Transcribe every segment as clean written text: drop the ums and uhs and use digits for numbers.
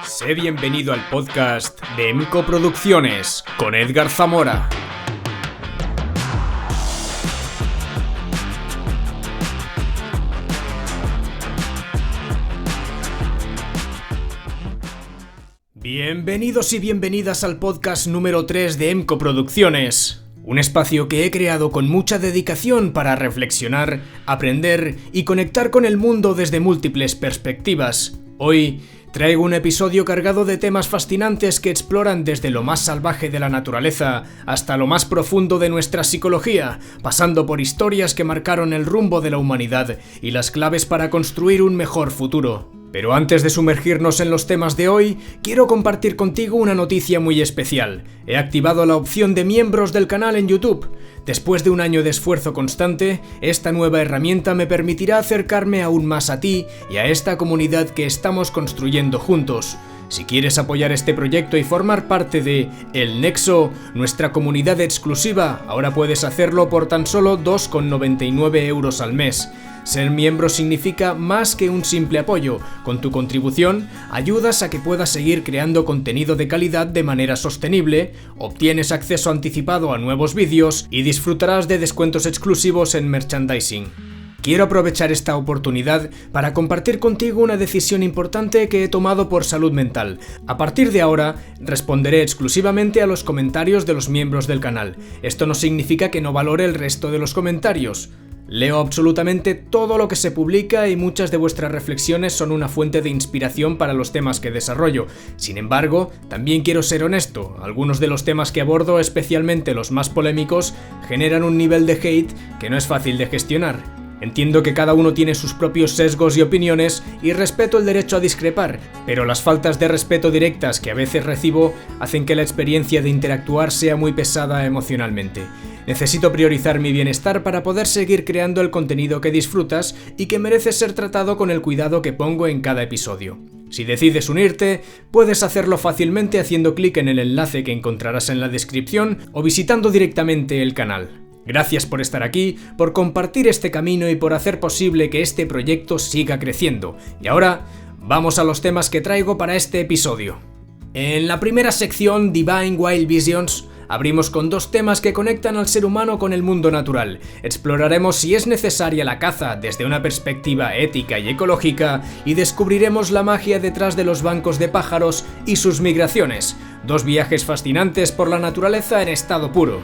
Sé bienvenido al podcast de EMCO Producciones con Edgar Zamora. Bienvenidos y bienvenidas al podcast número 3 de EMCO Producciones. Un espacio que he creado con mucha dedicación para reflexionar, aprender y conectar con el mundo desde múltiples perspectivas. Hoy traigo un episodio cargado de temas fascinantes que exploran desde lo más salvaje de la naturaleza hasta lo más profundo de nuestra psicología, pasando por historias que marcaron el rumbo de la humanidad y las claves para construir un mejor futuro. Pero antes de sumergirnos en los temas de hoy, quiero compartir contigo una noticia muy especial. He activado la opción de miembros del canal en YouTube. Después de un año de esfuerzo constante, esta nueva herramienta me permitirá acercarme aún más a ti y a esta comunidad que estamos construyendo juntos. Si quieres apoyar este proyecto y formar parte de El Nexo, nuestra comunidad exclusiva, ahora puedes hacerlo por tan solo 2,99 € al mes. Ser miembro significa más que un simple apoyo. Con tu contribución, ayudas a que puedas seguir creando contenido de calidad de manera sostenible, obtienes acceso anticipado a nuevos vídeos y disfrutarás de descuentos exclusivos en merchandising. Quiero aprovechar esta oportunidad para compartir contigo una decisión importante que he tomado por salud mental. A partir de ahora, responderé exclusivamente a los comentarios de los miembros del canal. Esto no significa que no valore el resto de los comentarios. Leo absolutamente todo lo que se publica y muchas de vuestras reflexiones son una fuente de inspiración para los temas que desarrollo. Sin embargo, también quiero ser honesto, algunos de los temas que abordo, especialmente los más polémicos, generan un nivel de hate que no es fácil de gestionar. Entiendo que cada uno tiene sus propios sesgos y opiniones y respeto el derecho a discrepar, pero las faltas de respeto directas que a veces recibo hacen que la experiencia de interactuar sea muy pesada emocionalmente. Necesito priorizar mi bienestar para poder seguir creando el contenido que disfrutas y que merece ser tratado con el cuidado que pongo en cada episodio. Si decides unirte, puedes hacerlo fácilmente haciendo clic en el enlace que encontrarás en la descripción o visitando directamente el canal. Gracias por estar aquí, por compartir este camino y por hacer posible que este proyecto siga creciendo. Y ahora, vamos a los temas que traigo para este episodio. En la primera sección, Divine Wild Visions, abrimos con dos temas que conectan al ser humano con el mundo natural. Exploraremos si es necesaria la caza desde una perspectiva ética y ecológica y descubriremos la magia detrás de los bancos de pájaros y sus migraciones. Dos viajes fascinantes por la naturaleza en estado puro.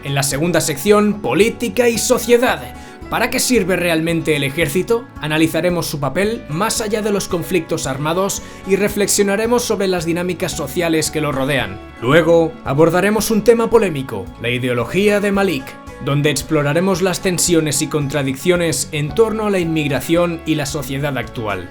En la segunda sección, política y sociedad. ¿Para qué sirve realmente el ejército? Analizaremos su papel más allá de los conflictos armados y reflexionaremos sobre las dinámicas sociales que lo rodean. Luego, abordaremos un tema polémico, la ideología de Malik, donde exploraremos las tensiones y contradicciones en torno a la inmigración y la sociedad actual.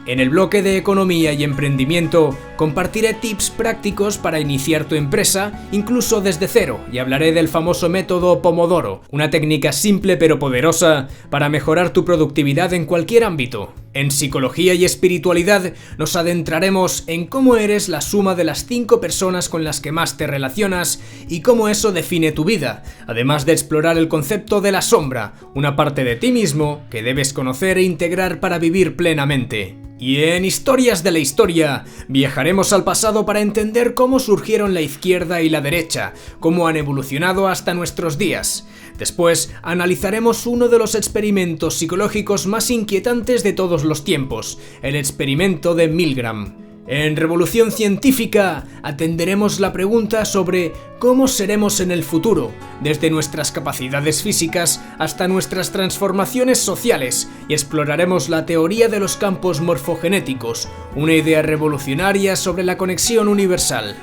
En el bloque de economía y emprendimiento compartiré tips prácticos para iniciar tu empresa, incluso desde cero, y hablaré del famoso método Pomodoro, una técnica simple pero poderosa para mejorar tu productividad en cualquier ámbito. En psicología y espiritualidad nos adentraremos en cómo eres la suma de las 5 personas con las que más te relacionas y cómo eso define tu vida, además de explorar el concepto de la sombra, una parte de ti mismo que debes conocer e integrar para vivir plenamente. Y en Historias de la Historia, viajaremos al pasado para entender cómo surgieron la izquierda y la derecha, cómo han evolucionado hasta nuestros días. Después, analizaremos uno de los experimentos psicológicos más inquietantes de todos los tiempos, el experimento de Milgram. En Revolución Científica atenderemos la pregunta sobre cómo seremos en el futuro, desde nuestras capacidades físicas hasta nuestras transformaciones sociales, y exploraremos la teoría de los campos morfogenéticos, una idea revolucionaria sobre la conexión universal.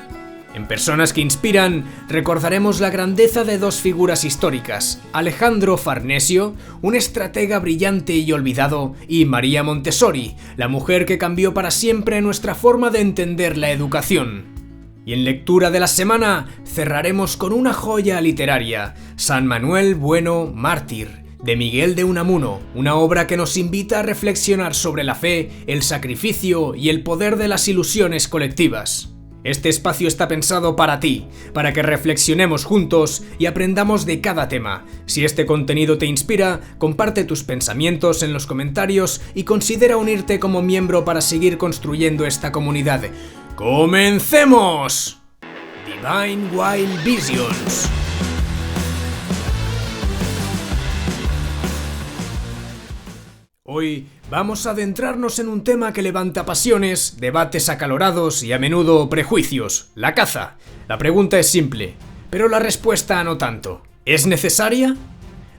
En Personas que Inspiran, recordaremos la grandeza de dos figuras históricas, Alejandro Farnesio, un estratega brillante y olvidado, y María Montessori, la mujer que cambió para siempre nuestra forma de entender la educación. Y en lectura de la semana, cerraremos con una joya literaria, San Manuel Bueno Mártir, de Miguel de Unamuno, una obra que nos invita a reflexionar sobre la fe, el sacrificio y el poder de las ilusiones colectivas. Este espacio está pensado para ti, para que reflexionemos juntos y aprendamos de cada tema. Si este contenido te inspira, comparte tus pensamientos en los comentarios y considera unirte como miembro para seguir construyendo esta comunidad. ¡Comencemos! Divine Wild Visions. Hoy vamos a adentrarnos en un tema que levanta pasiones, debates acalorados y a menudo prejuicios: la caza. La pregunta es simple, pero la respuesta no tanto. ¿Es necesaria?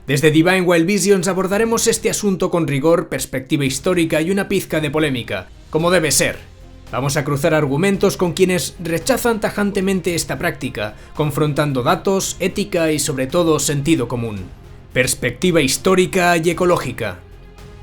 Desde Divine Wild Visions abordaremos este asunto con rigor, perspectiva histórica y una pizca de polémica, como debe ser. Vamos a cruzar argumentos con quienes rechazan tajantemente esta práctica, confrontando datos, ética y sobre todo sentido común. Perspectiva histórica y ecológica.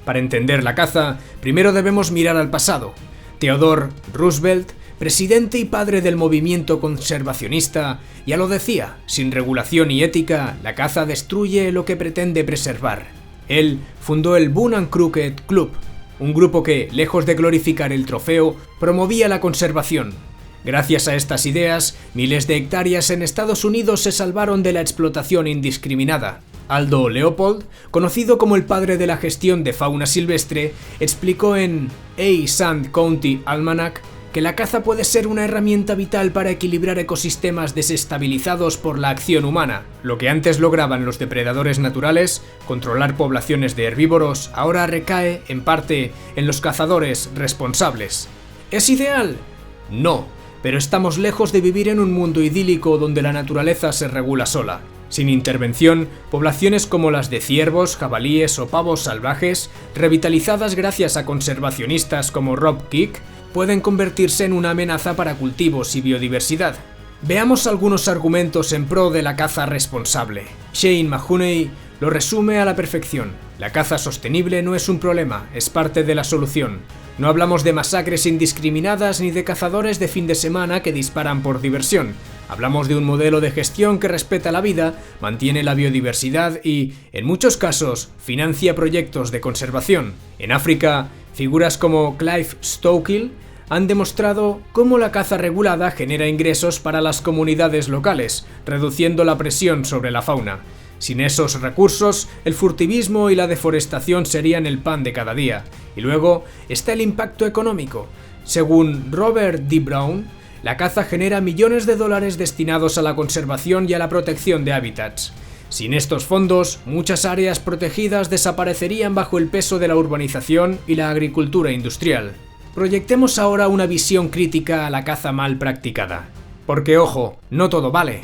Para entender la caza, primero debemos mirar al pasado. Theodore Roosevelt, presidente y padre del movimiento conservacionista, ya lo decía: sin regulación y ética, la caza destruye lo que pretende preservar. Él fundó el Boone and Crockett Club, un grupo que, lejos de glorificar el trofeo, promovía la conservación. Gracias a estas ideas, miles de hectáreas en Estados Unidos se salvaron de la explotación indiscriminada. Aldo Leopold, conocido como el padre de la gestión de fauna silvestre, explicó en A. Sand County Almanac que la caza puede ser una herramienta vital para equilibrar ecosistemas desestabilizados por la acción humana. Lo que antes lograban los depredadores naturales, controlar poblaciones de herbívoros, ahora recae, en parte, en los cazadores responsables. ¿Es ideal? No, pero estamos lejos de vivir en un mundo idílico donde la naturaleza se regula sola. Sin intervención, poblaciones como las de ciervos, jabalíes o pavos salvajes, revitalizadas gracias a conservacionistas como Rob Keek, pueden convertirse en una amenaza para cultivos y biodiversidad. Veamos algunos argumentos en pro de la caza responsable. Shane Mahoney lo resume a la perfección. La caza sostenible no es un problema, es parte de la solución. No hablamos de masacres indiscriminadas ni de cazadores de fin de semana que disparan por diversión. Hablamos de un modelo de gestión que respeta la vida, mantiene la biodiversidad y, en muchos casos, financia proyectos de conservación. En África, figuras como Clive Stokill han demostrado cómo la caza regulada genera ingresos para las comunidades locales, reduciendo la presión sobre la fauna. Sin esos recursos, el furtivismo y la deforestación serían el pan de cada día. Y luego está el impacto económico. Según Robert D. Brown, la caza genera millones de dólares destinados a la conservación y a la protección de hábitats. Sin estos fondos, muchas áreas protegidas desaparecerían bajo el peso de la urbanización y la agricultura industrial. Proyectemos ahora una visión crítica a la caza mal practicada. Porque, ojo, no todo vale.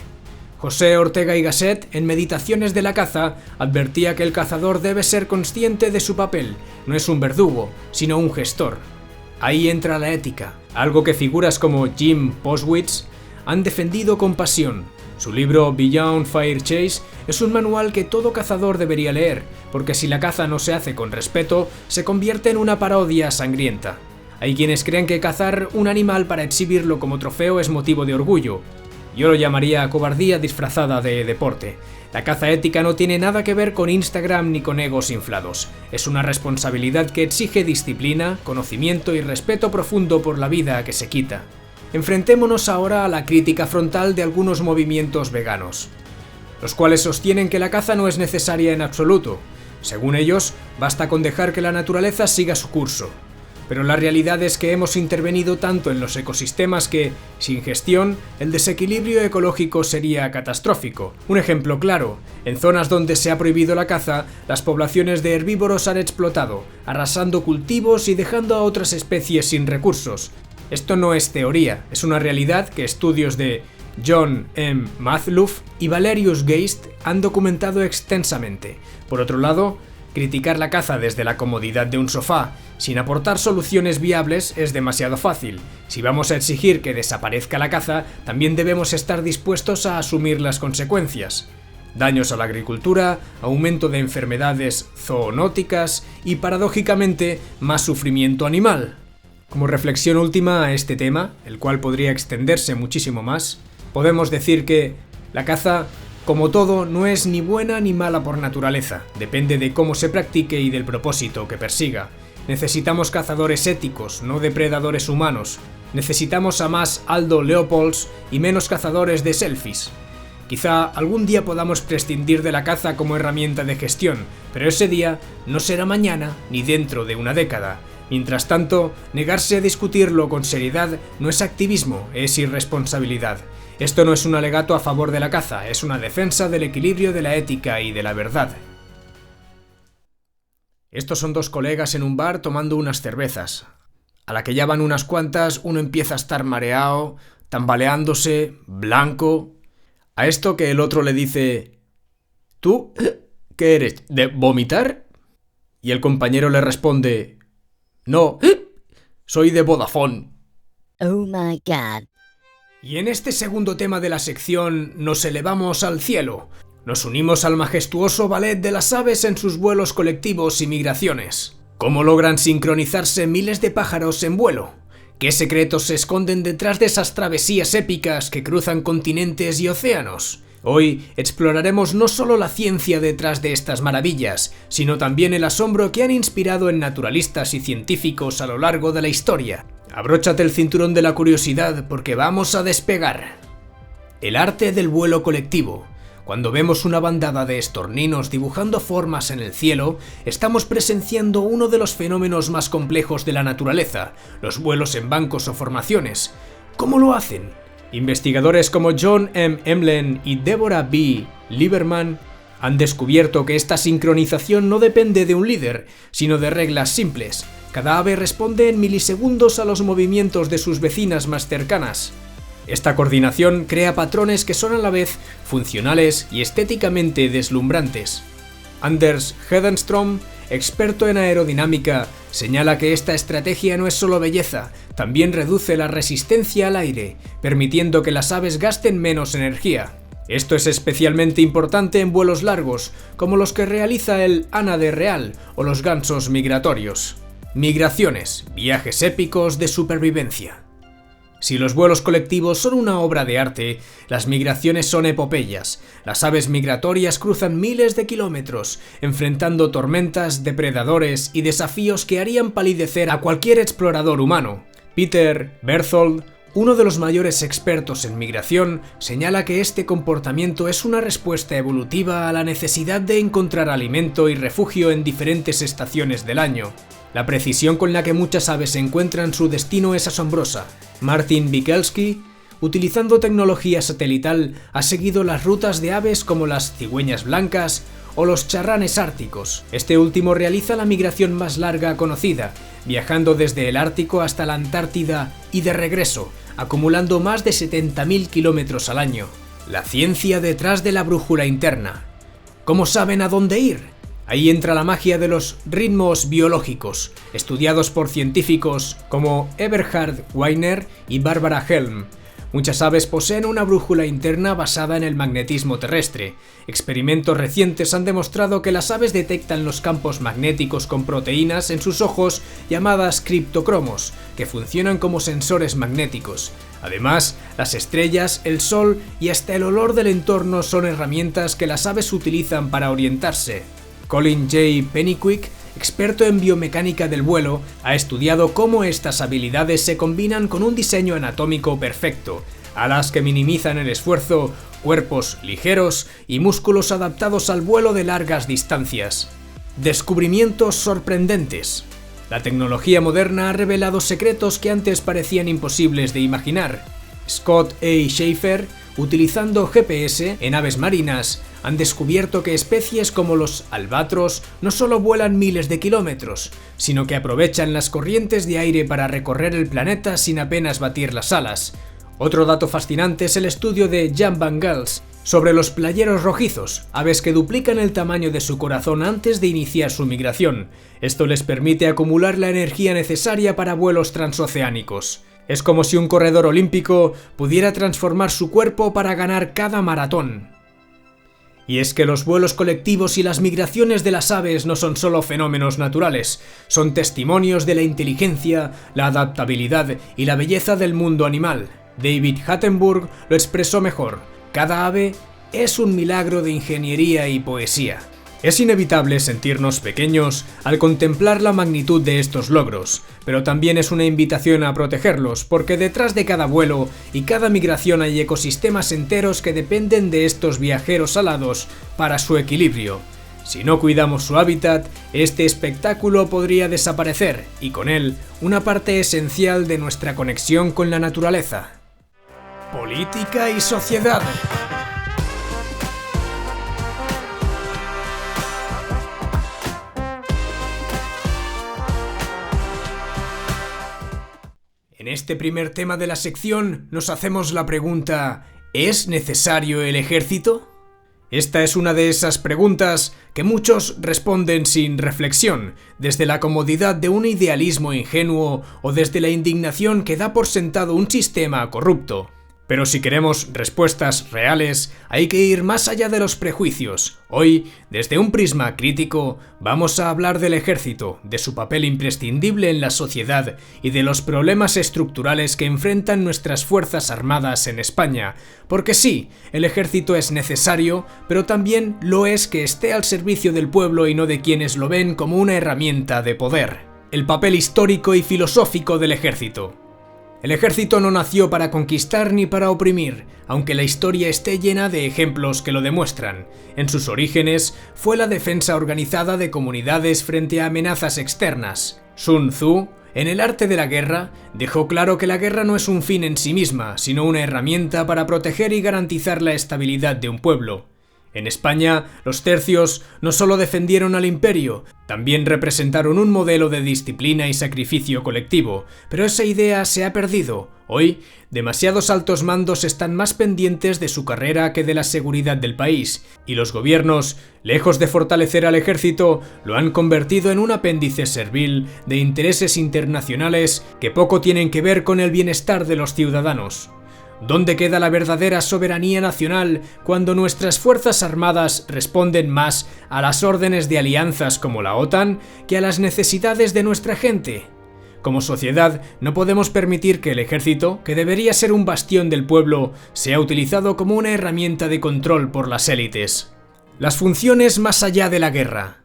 José Ortega y Gasset, en Meditaciones de la caza, advertía que el cazador debe ser consciente de su papel. No es un verdugo, sino un gestor. Ahí entra la ética, algo que figuras como Jim Poswitz han defendido con pasión. Su libro Beyond Fair Chase es un manual que todo cazador debería leer, porque si la caza no se hace con respeto, se convierte en una parodia sangrienta. Hay quienes creen que cazar un animal para exhibirlo como trofeo es motivo de orgullo. Yo lo llamaría cobardía disfrazada de deporte. La caza ética no tiene nada que ver con Instagram ni con egos inflados. Es una responsabilidad que exige disciplina, conocimiento y respeto profundo por la vida que se quita. Enfrentémonos ahora a la crítica frontal de algunos movimientos veganos, los cuales sostienen que la caza no es necesaria en absoluto. Según ellos, basta con dejar que la naturaleza siga su curso. Pero la realidad es que hemos intervenido tanto en los ecosistemas que, sin gestión, el desequilibrio ecológico sería catastrófico. Un ejemplo claro: en zonas donde se ha prohibido la caza, las poblaciones de herbívoros han explotado, arrasando cultivos y dejando a otras especies sin recursos. Esto no es teoría, es una realidad que estudios de John M. Mathluff y Valerius Geist han documentado extensamente. Por otro lado, criticar la caza desde la comodidad de un sofá, sin aportar soluciones viables, es demasiado fácil. Si vamos a exigir que desaparezca la caza, también debemos estar dispuestos a asumir las consecuencias. Daños a la agricultura, aumento de enfermedades zoonóticas y, paradójicamente, más sufrimiento animal. Como reflexión última a este tema, el cual podría extenderse muchísimo más, podemos decir que la caza, como todo, no es ni buena ni mala por naturaleza, depende de cómo se practique y del propósito que persiga. Necesitamos cazadores éticos, no depredadores humanos. Necesitamos a más Aldo Leopolds y menos cazadores de selfies. Quizá algún día podamos prescindir de la caza como herramienta de gestión, pero ese día no será mañana ni dentro de una década. Mientras tanto, negarse a discutirlo con seriedad no es activismo, es irresponsabilidad. Esto no es un alegato a favor de la caza, es una defensa del equilibrio de la ética y de la verdad. Estos son dos colegas en un bar tomando unas cervezas. A la que ya van unas cuantas, uno empieza a estar mareado, tambaleándose, blanco. A esto que el otro le dice: ¿Tú qué eres? ¿De vomitar? Y el compañero le responde: No, soy de Vodafone. Oh my God. Y en este segundo tema de la sección nos elevamos al cielo. Nos unimos al majestuoso ballet de las aves en sus vuelos colectivos y migraciones. ¿Cómo logran sincronizarse miles de pájaros en vuelo? ¿Qué secretos se esconden detrás de esas travesías épicas que cruzan continentes y océanos? Hoy exploraremos no solo la ciencia detrás de estas maravillas, sino también el asombro que han inspirado en naturalistas y científicos a lo largo de la historia. Abróchate el cinturón de la curiosidad porque vamos a despegar. El arte del vuelo colectivo. Cuando vemos una bandada de estorninos dibujando formas en el cielo, estamos presenciando uno de los fenómenos más complejos de la naturaleza, los vuelos en bancos o formaciones. ¿Cómo lo hacen? Investigadores como John M. Emlen y Deborah B. Lieberman han descubierto que esta sincronización no depende de un líder, sino de reglas simples. Cada ave responde en milisegundos a los movimientos de sus vecinas más cercanas. Esta coordinación crea patrones que son a la vez funcionales y estéticamente deslumbrantes. Anders Hedenstrom, experto en aerodinámica, señala que esta estrategia no es solo belleza, también reduce la resistencia al aire, permitiendo que las aves gasten menos energía. Esto es especialmente importante en vuelos largos, como los que realiza el ánade real o los gansos migratorios. Migraciones, viajes épicos de supervivencia. Si los vuelos colectivos son una obra de arte, las migraciones son epopeyas. Las aves migratorias cruzan miles de kilómetros, enfrentando tormentas, depredadores y desafíos que harían palidecer a cualquier explorador humano. Peter Berthold, uno de los mayores expertos en migración, señala que este comportamiento es una respuesta evolutiva a la necesidad de encontrar alimento y refugio en diferentes estaciones del año. La precisión con la que muchas aves encuentran su destino es asombrosa. Martin Bikelski, utilizando tecnología satelital, ha seguido las rutas de aves como las cigüeñas blancas o los charranes árticos. Este último realiza la migración más larga conocida, viajando desde el Ártico hasta la Antártida y de regreso, acumulando más de 70.000 kilómetros al año. La ciencia detrás de la brújula interna. ¿Cómo saben a dónde ir? Ahí entra la magia de los ritmos biológicos, estudiados por científicos como Eberhard Weiner y Barbara Helm. Muchas aves poseen una brújula interna basada en el magnetismo terrestre. Experimentos recientes han demostrado que las aves detectan los campos magnéticos con proteínas en sus ojos llamadas criptocromos, que funcionan como sensores magnéticos. Además, las estrellas, el sol y hasta el olor del entorno son herramientas que las aves utilizan para orientarse. Colin J. Pennyquick, experto en biomecánica del vuelo, ha estudiado cómo estas habilidades se combinan con un diseño anatómico perfecto, alas que minimizan el esfuerzo, cuerpos ligeros y músculos adaptados al vuelo de largas distancias. Descubrimientos sorprendentes. La tecnología moderna ha revelado secretos que antes parecían imposibles de imaginar. Scott A. Schaefer, utilizando GPS en aves marinas, han descubierto que especies como los albatros no solo vuelan miles de kilómetros, sino que aprovechan las corrientes de aire para recorrer el planeta sin apenas batir las alas. Otro dato fascinante es el estudio de Jan van Gels sobre los playeros rojizos, aves que duplican el tamaño de su corazón antes de iniciar su migración. Esto les permite acumular la energía necesaria para vuelos transoceánicos. Es como si un corredor olímpico pudiera transformar su cuerpo para ganar cada maratón. Y es que los vuelos colectivos y las migraciones de las aves no son solo fenómenos naturales, son testimonios de la inteligencia, la adaptabilidad y la belleza del mundo animal. David Hattenburg lo expresó mejor: cada ave es un milagro de ingeniería y poesía. Es inevitable sentirnos pequeños al contemplar la magnitud de estos logros, pero también es una invitación a protegerlos, porque detrás de cada vuelo y cada migración hay ecosistemas enteros que dependen de estos viajeros alados para su equilibrio. Si no cuidamos su hábitat, este espectáculo podría desaparecer y con él una parte esencial de nuestra conexión con la naturaleza. Política y sociedad. En este primer tema de la sección nos hacemos la pregunta: ¿es necesario el ejército? Esta es una de esas preguntas que muchos responden sin reflexión, desde la comodidad de un idealismo ingenuo o desde la indignación que da por sentado un sistema corrupto. Pero si queremos respuestas reales, hay que ir más allá de los prejuicios. Hoy, desde un prisma crítico, vamos a hablar del ejército, de su papel imprescindible en la sociedad y de los problemas estructurales que enfrentan nuestras fuerzas armadas en España. Porque sí, el ejército es necesario, pero también lo es que esté al servicio del pueblo y no de quienes lo ven como una herramienta de poder. El papel histórico y filosófico del ejército. El ejército no nació para conquistar ni para oprimir, aunque la historia esté llena de ejemplos que lo demuestran. En sus orígenes fue la defensa organizada de comunidades frente a amenazas externas. Sun Tzu, en El arte de la guerra, dejó claro que la guerra no es un fin en sí misma, sino una herramienta para proteger y garantizar la estabilidad de un pueblo. En España, los tercios no solo defendieron al imperio, también representaron un modelo de disciplina y sacrificio colectivo, pero esa idea se ha perdido. Hoy, demasiados altos mandos están más pendientes de su carrera que de la seguridad del país, y los gobiernos, lejos de fortalecer al ejército, lo han convertido en un apéndice servil de intereses internacionales que poco tienen que ver con el bienestar de los ciudadanos. ¿Dónde queda la verdadera soberanía nacional cuando nuestras fuerzas armadas responden más a las órdenes de alianzas como la OTAN que a las necesidades de nuestra gente? Como sociedad, no podemos permitir que el ejército, que debería ser un bastión del pueblo, sea utilizado como una herramienta de control por las élites. Las funciones más allá de la guerra.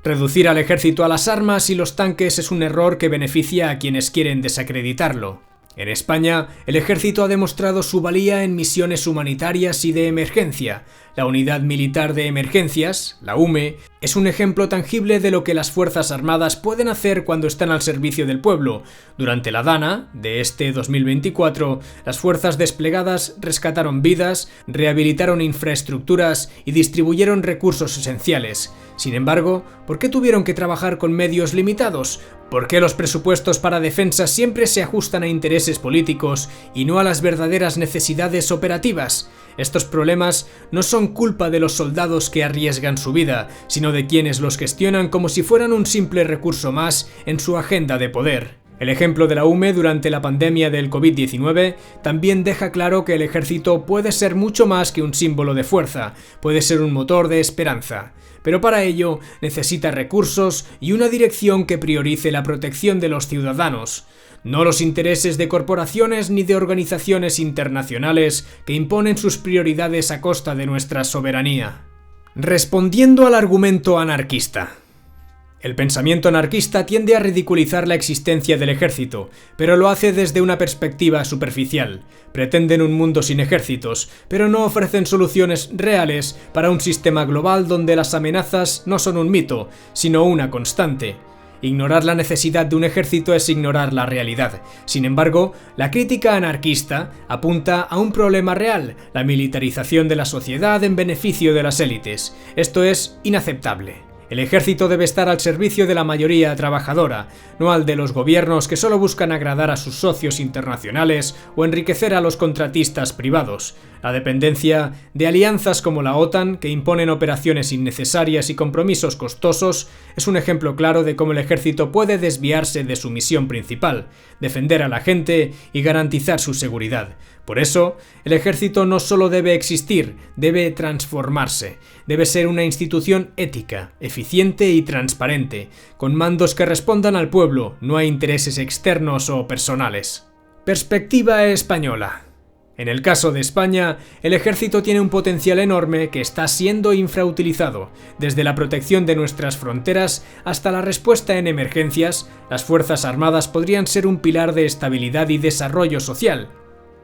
Reducir al ejército a las armas y los tanques es un error que beneficia a quienes quieren desacreditarlo. En España, el ejército ha demostrado su valía en misiones humanitarias y de emergencia. La Unidad Militar de Emergencias, la UME, es un ejemplo tangible de lo que las Fuerzas Armadas pueden hacer cuando están al servicio del pueblo. Durante la DANA, de este 2024, las fuerzas desplegadas rescataron vidas, rehabilitaron infraestructuras y distribuyeron recursos esenciales. Sin embargo, ¿por qué tuvieron que trabajar con medios limitados? ¿Por qué los presupuestos para defensa siempre se ajustan a intereses políticos y no a las verdaderas necesidades operativas? Estos problemas no son culpa de los soldados que arriesgan su vida, sino de quienes los gestionan como si fueran un simple recurso más en su agenda de poder. El ejemplo de la UME durante la pandemia del COVID-19 también deja claro que el ejército puede ser mucho más que un símbolo de fuerza, puede ser un motor de esperanza. Pero para ello necesita recursos y una dirección que priorice la protección de los ciudadanos, no los intereses de corporaciones ni de organizaciones internacionales que imponen sus prioridades a costa de nuestra soberanía. Respondiendo al argumento anarquista. El pensamiento anarquista tiende a ridiculizar la existencia del ejército, pero lo hace desde una perspectiva superficial. Pretenden un mundo sin ejércitos, pero no ofrecen soluciones reales para un sistema global donde las amenazas no son un mito, sino una constante. Ignorar la necesidad de un ejército es ignorar la realidad. Sin embargo, la crítica anarquista apunta a un problema real, la militarización de la sociedad en beneficio de las élites. Esto es inaceptable. El ejército debe estar al servicio de la mayoría trabajadora, no al de los gobiernos que solo buscan agradar a sus socios internacionales o enriquecer a los contratistas privados. La dependencia de alianzas como la OTAN, que imponen operaciones innecesarias y compromisos costosos, es un ejemplo claro de cómo el ejército puede desviarse de su misión principal, defender a la gente y garantizar su seguridad. Por eso, el ejército no solo debe existir, debe transformarse. Debe ser una institución ética, eficiente y transparente, con mandos que respondan al pueblo, no a intereses externos o personales. Perspectiva española. En el caso de España, el ejército tiene un potencial enorme que está siendo infrautilizado. Desde la protección de nuestras fronteras hasta la respuesta en emergencias, las Fuerzas Armadas podrían ser un pilar de estabilidad y desarrollo social.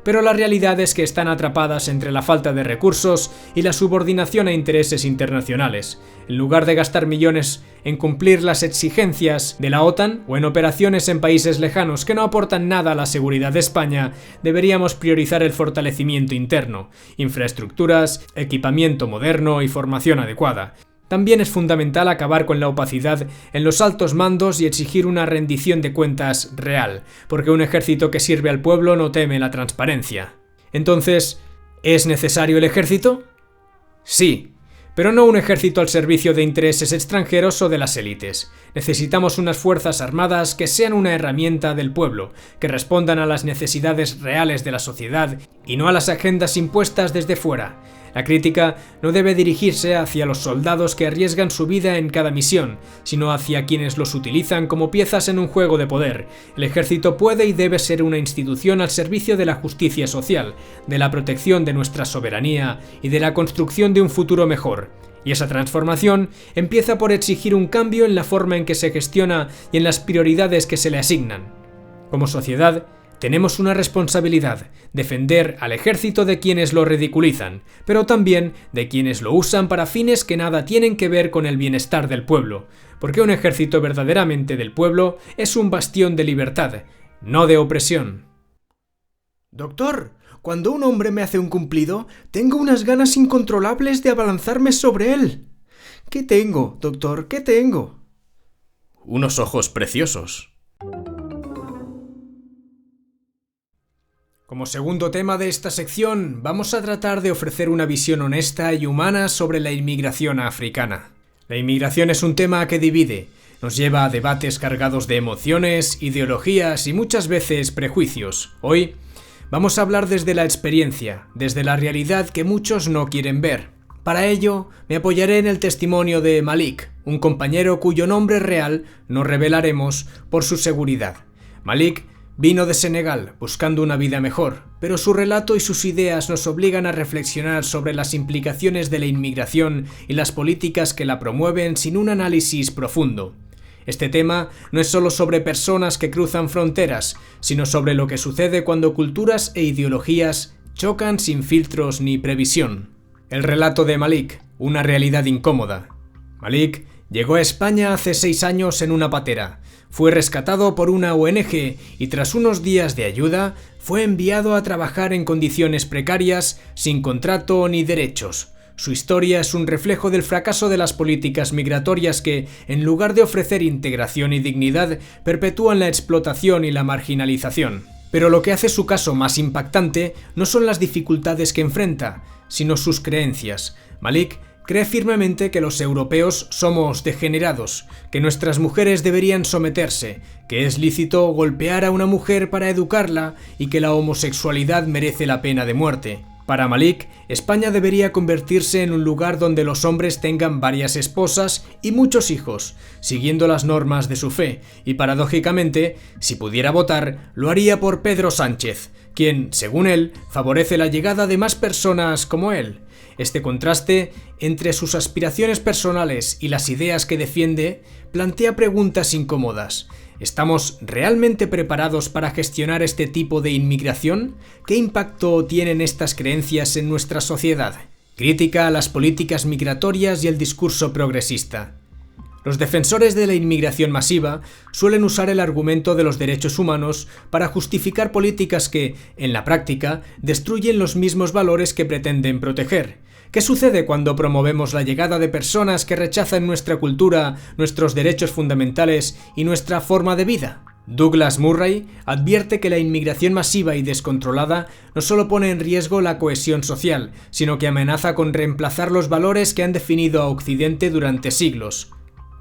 pero la realidad es que están atrapadas entre la falta de recursos y la subordinación a intereses internacionales. En lugar de gastar millones en cumplir las exigencias de la OTAN o en operaciones en países lejanos que no aportan nada a la seguridad de España, deberíamos priorizar el fortalecimiento interno, infraestructuras, equipamiento moderno y formación adecuada. También es fundamental acabar con la opacidad en los altos mandos y exigir una rendición de cuentas real, porque un ejército que sirve al pueblo no teme la transparencia. Entonces, ¿es necesario el ejército? Sí, pero no un ejército al servicio de intereses extranjeros o de las élites. Necesitamos unas fuerzas armadas que sean una herramienta del pueblo, que respondan a las necesidades reales de la sociedad y no a las agendas impuestas desde fuera. La crítica no debe dirigirse hacia los soldados que arriesgan su vida en cada misión, sino hacia quienes los utilizan como piezas en un juego de poder. El ejército puede y debe ser una institución al servicio de la justicia social, de la protección de nuestra soberanía y de la construcción de un futuro mejor. Y esa transformación empieza por exigir un cambio en la forma en que se gestiona y en las prioridades que se le asignan. Como sociedad, tenemos una responsabilidad: defender al ejército de quienes lo ridiculizan, pero también de quienes lo usan para fines que nada tienen que ver con el bienestar del pueblo, porque un ejército verdaderamente del pueblo es un bastión de libertad, no de opresión. Doctor, cuando un hombre me hace un cumplido, tengo unas ganas incontrolables de abalanzarme sobre él. ¿Qué tengo, doctor? ¿Qué tengo? Unos ojos preciosos. Como segundo tema de esta sección, vamos a tratar de ofrecer una visión honesta y humana sobre la inmigración africana. La inmigración es un tema que divide, nos lleva a debates cargados de emociones, ideologías y muchas veces prejuicios. Hoy vamos a hablar desde la experiencia, desde la realidad que muchos no quieren ver. Para ello, me apoyaré en el testimonio de Malik, un compañero cuyo nombre real no revelaremos por su seguridad. Malik vino de Senegal buscando una vida mejor, pero su relato y sus ideas nos obligan a reflexionar sobre las implicaciones de la inmigración y las políticas que la promueven sin un análisis profundo. Este tema no es solo sobre personas que cruzan fronteras, sino sobre lo que sucede cuando culturas e ideologías chocan sin filtros ni previsión. El relato de Malik, una realidad incómoda. Malik llegó a España hace 6 años en una patera. Fue rescatado por una ONG y tras unos días de ayuda fue enviado a trabajar en condiciones precarias, sin contrato ni derechos. Su historia es un reflejo del fracaso de las políticas migratorias que, en lugar de ofrecer integración y dignidad, perpetúan la explotación y la marginalización. Pero lo que hace su caso más impactante no son las dificultades que enfrenta, sino sus creencias. Malik cree firmemente que los europeos somos degenerados, que nuestras mujeres deberían someterse, que es lícito golpear a una mujer para educarla y que la homosexualidad merece la pena de muerte. Para Malik, España debería convertirse en un lugar donde los hombres tengan varias esposas y muchos hijos, siguiendo las normas de su fe, y paradójicamente, si pudiera votar, lo haría por Pedro Sánchez, quien, según él, favorece la llegada de más personas como él. Este contraste entre sus aspiraciones personales y las ideas que defiende plantea preguntas incómodas. ¿Estamos realmente preparados para gestionar este tipo de inmigración? ¿Qué impacto tienen estas creencias en nuestra sociedad? Crítica a las políticas migratorias y el discurso progresista. Los defensores de la inmigración masiva suelen usar el argumento de los derechos humanos para justificar políticas que, en la práctica, destruyen los mismos valores que pretenden proteger. ¿Qué sucede cuando promovemos la llegada de personas que rechazan nuestra cultura, nuestros derechos fundamentales y nuestra forma de vida? Douglas Murray advierte que la inmigración masiva y descontrolada no solo pone en riesgo la cohesión social, sino que amenaza con reemplazar los valores que han definido a Occidente durante siglos.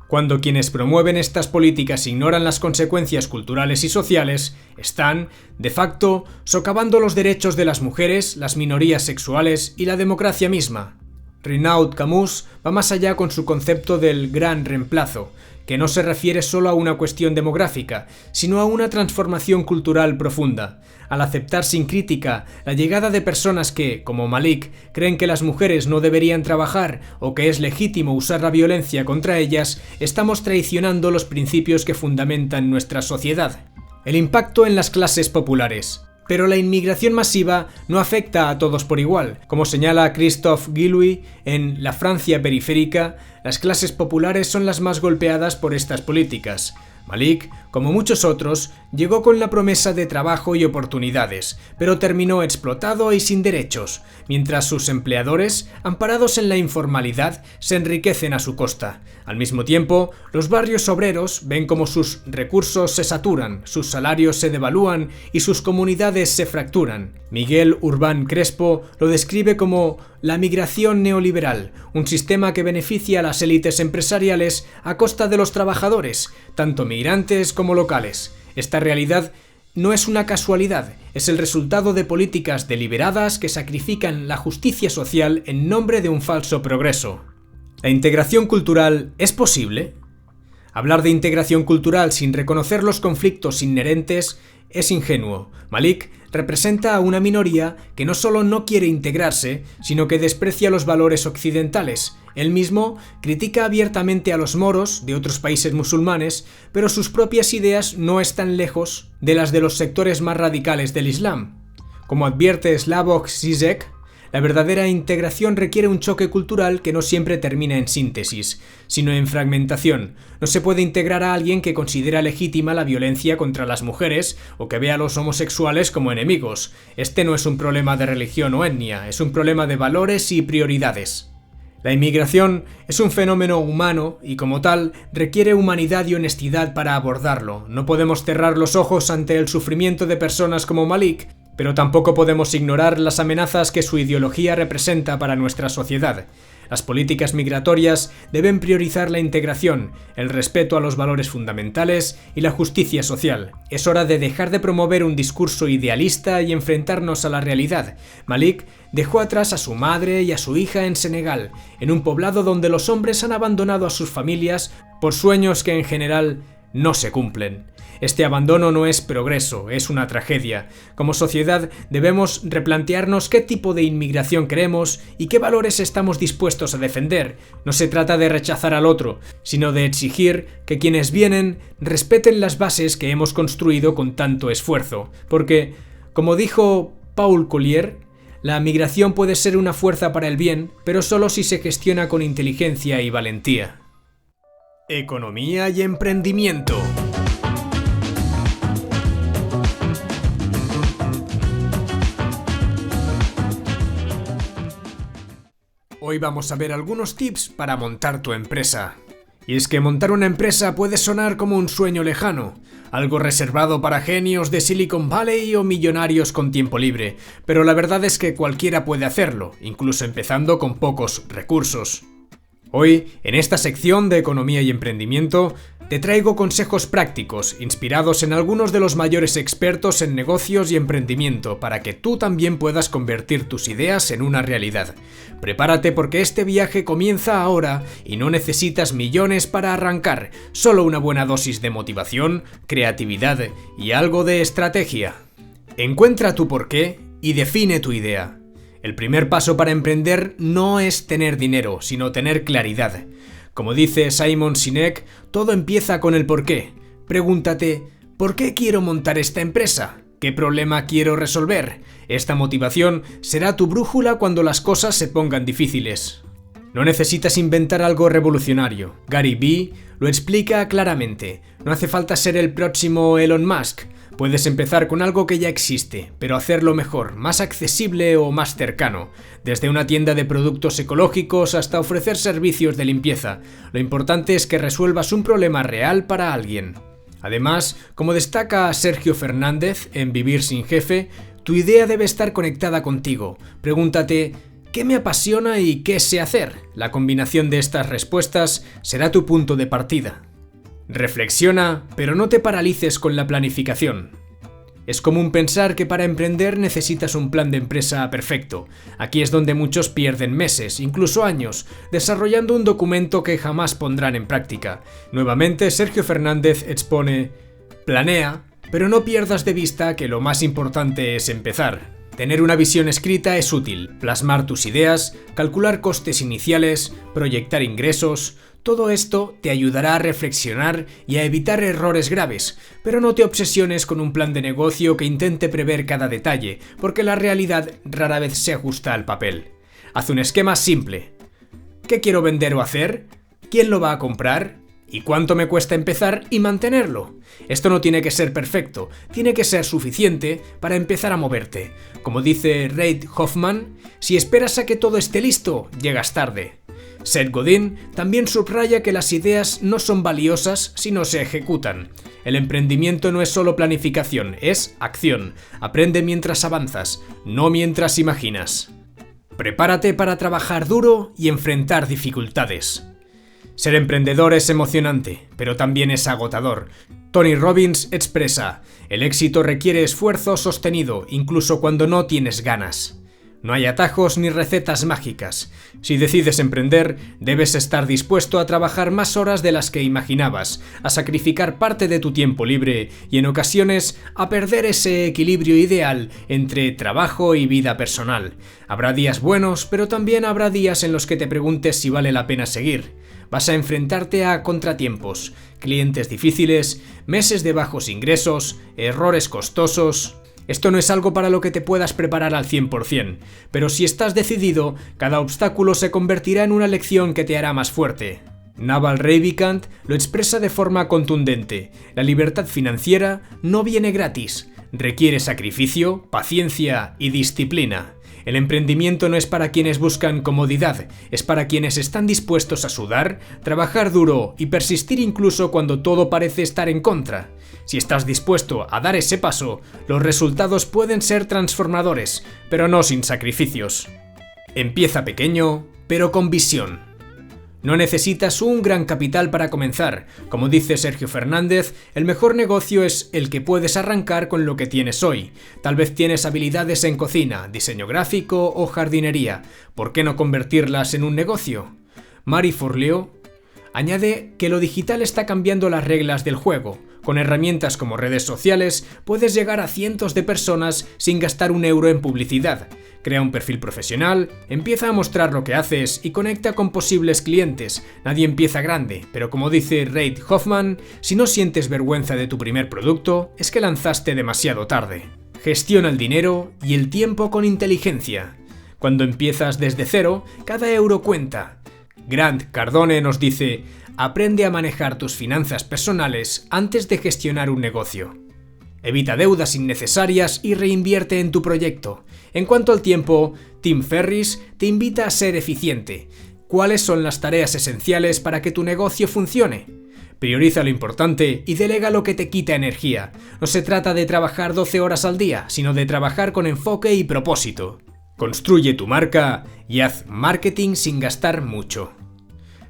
Cuando quienes promueven estas políticas ignoran las consecuencias culturales y sociales, están, de facto, socavando los derechos de las mujeres, las minorías sexuales y la democracia misma. Renaud Camus va más allá con su concepto del gran reemplazo, que no se refiere solo a una cuestión demográfica, sino a una transformación cultural profunda. Al aceptar sin crítica la llegada de personas que, como Malik, creen que las mujeres no deberían trabajar o que es legítimo usar la violencia contra ellas, estamos traicionando los principios que fundamentan nuestra sociedad. El impacto en las clases populares. Pero la inmigración masiva no afecta a todos por igual. Como señala Christophe Guillouis, en La Francia periférica, las clases populares son las más golpeadas por estas políticas. Malik, como muchos otros, llegó con la promesa de trabajo y oportunidades, pero terminó explotado y sin derechos, mientras sus empleadores, amparados en la informalidad, se enriquecen a su costa. Al mismo tiempo, los barrios obreros ven cómo sus recursos se saturan, sus salarios se devalúan y sus comunidades se fracturan. Miguel Urbán Crespo lo describe como la migración neoliberal, un sistema que beneficia a las élites empresariales a costa de los trabajadores, tanto migrantes como locales. Esta realidad no es una casualidad, es el resultado de políticas deliberadas que sacrifican la justicia social en nombre de un falso progreso. ¿La integración cultural es posible? Hablar de integración cultural sin reconocer los conflictos inherentes es ingenuo. Malik representa a una minoría que no solo no quiere integrarse, sino que desprecia los valores occidentales. Él mismo critica abiertamente a los moros de otros países musulmanes, pero sus propias ideas no están lejos de las de los sectores más radicales del Islam. Como advierte Slavoj Žižek, la verdadera integración requiere un choque cultural que no siempre termina en síntesis, sino en fragmentación. No se puede integrar a alguien que considera legítima la violencia contra las mujeres o que ve a los homosexuales como enemigos. Este no es un problema de religión o etnia, es un problema de valores y prioridades. La inmigración es un fenómeno humano y, como tal, requiere humanidad y honestidad para abordarlo. No podemos cerrar los ojos ante el sufrimiento de personas como Malik, pero tampoco podemos ignorar las amenazas que su ideología representa para nuestra sociedad. Las políticas migratorias deben priorizar la integración, el respeto a los valores fundamentales y la justicia social. Es hora de dejar de promover un discurso idealista y enfrentarnos a la realidad. Malik dejó atrás a su madre y a su hija en Senegal, en un poblado donde los hombres han abandonado a sus familias por sueños que en general no se cumplen. Este abandono no es progreso, es una tragedia. Como sociedad debemos replantearnos qué tipo de inmigración queremos y qué valores estamos dispuestos a defender. No se trata de rechazar al otro, sino de exigir que quienes vienen respeten las bases que hemos construido con tanto esfuerzo. Porque, como dijo Paul Collier, la migración puede ser una fuerza para el bien, pero solo si se gestiona con inteligencia y valentía. Economía y emprendimiento. Hoy vamos a ver algunos tips para montar tu empresa. Y es que montar una empresa puede sonar como un sueño lejano, algo reservado para genios de Silicon Valley o millonarios con tiempo libre, pero la verdad es que cualquiera puede hacerlo, incluso empezando con pocos recursos. Hoy, en esta sección de Economía y Emprendimiento, te traigo consejos prácticos, inspirados en algunos de los mayores expertos en negocios y emprendimiento, para que tú también puedas convertir tus ideas en una realidad. Prepárate porque este viaje comienza ahora y no necesitas millones para arrancar, solo una buena dosis de motivación, creatividad y algo de estrategia. Encuentra tu porqué y define tu idea. El primer paso para emprender no es tener dinero, sino tener claridad. Como dice Simon Sinek, todo empieza con el porqué. Pregúntate, ¿por qué quiero montar esta empresa? ¿Qué problema quiero resolver? Esta motivación será tu brújula cuando las cosas se pongan difíciles. No necesitas inventar algo revolucionario. Gary Vee lo explica claramente. No hace falta ser el próximo Elon Musk. Puedes empezar con algo que ya existe, pero hacerlo mejor, más accesible o más cercano, desde una tienda de productos ecológicos hasta ofrecer servicios de limpieza. Lo importante es que resuelvas un problema real para alguien. Además, como destaca Sergio Fernández en Vivir sin Jefe, tu idea debe estar conectada contigo. Pregúntate, ¿qué me apasiona y qué sé hacer? La combinación de estas respuestas será tu punto de partida. Reflexiona, pero no te paralices con la planificación. Es común pensar que para emprender necesitas un plan de empresa perfecto. Aquí es donde muchos pierden meses, incluso años, desarrollando un documento que jamás pondrán en práctica. Nuevamente, Sergio Fernández expone: planea, pero no pierdas de vista que lo más importante es empezar. Tener una visión escrita es útil, plasmar tus ideas, calcular costes iniciales, proyectar ingresos. Todo esto te ayudará a reflexionar y a evitar errores graves, pero no te obsesiones con un plan de negocio que intente prever cada detalle, porque la realidad rara vez se ajusta al papel. Haz un esquema simple. ¿Qué quiero vender o hacer? ¿Quién lo va a comprar? ¿Y cuánto me cuesta empezar y mantenerlo? Esto no tiene que ser perfecto, tiene que ser suficiente para empezar a moverte. Como dice Reid Hoffman, si esperas a que todo esté listo, llegas tarde. Seth Godin también subraya que las ideas no son valiosas si no se ejecutan. El emprendimiento no es solo planificación, es acción. Aprende mientras avanzas, no mientras imaginas. Prepárate para trabajar duro y enfrentar dificultades. Ser emprendedor es emocionante, pero también es agotador. Tony Robbins expresa: el éxito requiere esfuerzo sostenido, incluso cuando no tienes ganas. No hay atajos ni recetas mágicas. Si decides emprender, debes estar dispuesto a trabajar más horas de las que imaginabas, a sacrificar parte de tu tiempo libre y en ocasiones a perder ese equilibrio ideal entre trabajo y vida personal. Habrá días buenos, pero también habrá días en los que te preguntes si vale la pena seguir. Vas a enfrentarte a contratiempos, clientes difíciles, meses de bajos ingresos, errores costosos. Esto no es algo para lo que te puedas preparar al 100%, pero si estás decidido, cada obstáculo se convertirá en una lección que te hará más fuerte. Naval Ravikant lo expresa de forma contundente: la libertad financiera no viene gratis, requiere sacrificio, paciencia y disciplina. El emprendimiento no es para quienes buscan comodidad, es para quienes están dispuestos a sudar, trabajar duro y persistir incluso cuando todo parece estar en contra. Si estás dispuesto a dar ese paso, los resultados pueden ser transformadores, pero no sin sacrificios. Empieza pequeño, pero con visión. No necesitas un gran capital para comenzar. Como dice Sergio Fernández, el mejor negocio es el que puedes arrancar con lo que tienes hoy. Tal vez tienes habilidades en cocina, diseño gráfico o jardinería. ¿Por qué no convertirlas en un negocio? Marie Forleo añade que lo digital está cambiando las reglas del juego. Con herramientas como redes sociales puedes llegar a cientos de personas sin gastar un euro en publicidad. Crea un perfil profesional, empieza a mostrar lo que haces y conecta con posibles clientes. Nadie empieza grande, pero como dice Reid Hoffman, si no sientes vergüenza de tu primer producto, es que lanzaste demasiado tarde. Gestiona el dinero y el tiempo con inteligencia. Cuando empiezas desde cero, cada euro cuenta. Grant Cardone nos dice: aprende a manejar tus finanzas personales antes de gestionar un negocio. Evita deudas innecesarias y reinvierte en tu proyecto. En cuanto al tiempo, Tim Ferriss te invita a ser eficiente. ¿Cuáles son las tareas esenciales para que tu negocio funcione? Prioriza lo importante y delega lo que te quita energía. No se trata de trabajar 12 horas al día, sino de trabajar con enfoque y propósito. Construye tu marca y haz marketing sin gastar mucho.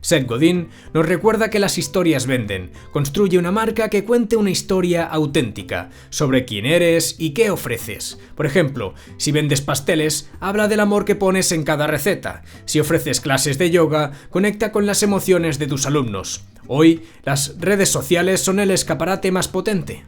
Seth Godin nos recuerda que las historias venden. Construye una marca que cuente una historia auténtica sobre quién eres y qué ofreces. Por ejemplo, si vendes pasteles, habla del amor que pones en cada receta. Si ofreces clases de yoga, conecta con las emociones de tus alumnos. Hoy, las redes sociales son el escaparate más potente.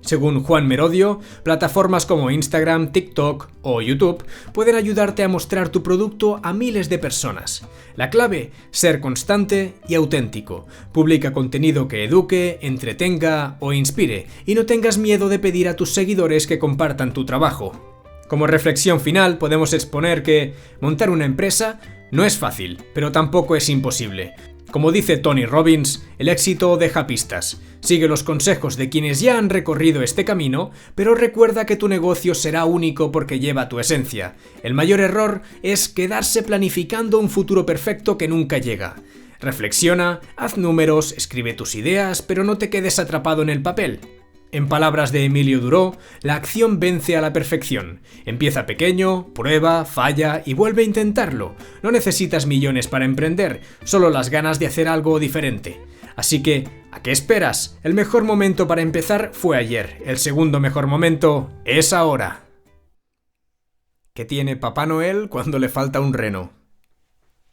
Según Juan Merodio, plataformas como Instagram, TikTok o YouTube pueden ayudarte a mostrar tu producto a miles de personas. La clave: ser constante y auténtico. Publica contenido que eduque, entretenga o inspire y no tengas miedo de pedir a tus seguidores que compartan tu trabajo. Como reflexión final, podemos exponer que montar una empresa no es fácil, pero tampoco es imposible. Como dice Tony Robbins, el éxito deja pistas. Sigue los consejos de quienes ya han recorrido este camino, pero recuerda que tu negocio será único porque lleva tu esencia. El mayor error es quedarse planificando un futuro perfecto que nunca llega. Reflexiona, haz números, escribe tus ideas, pero no te quedes atrapado en el papel. En palabras de Emilio Duró, la acción vence a la perfección. Empieza pequeño, prueba, falla y vuelve a intentarlo. No necesitas millones para emprender, solo las ganas de hacer algo diferente. Así que, ¿a qué esperas? El mejor momento para empezar fue ayer. El segundo mejor momento es ahora. ¿Qué tiene Papá Noel cuando le falta un reno?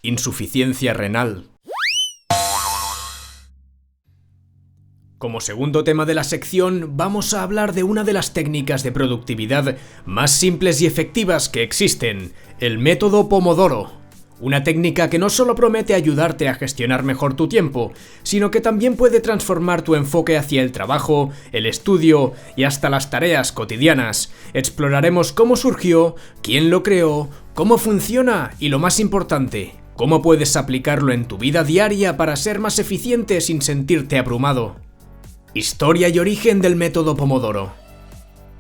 Insuficiencia renal. Como segundo tema de la sección, vamos a hablar de una de las técnicas de productividad más simples y efectivas que existen, el método Pomodoro. Una técnica que no solo promete ayudarte a gestionar mejor tu tiempo, sino que también puede transformar tu enfoque hacia el trabajo, el estudio y hasta las tareas cotidianas. Exploraremos cómo surgió, quién lo creó, cómo funciona y, lo más importante, cómo puedes aplicarlo en tu vida diaria para ser más eficiente sin sentirte abrumado. Historia y origen del método Pomodoro.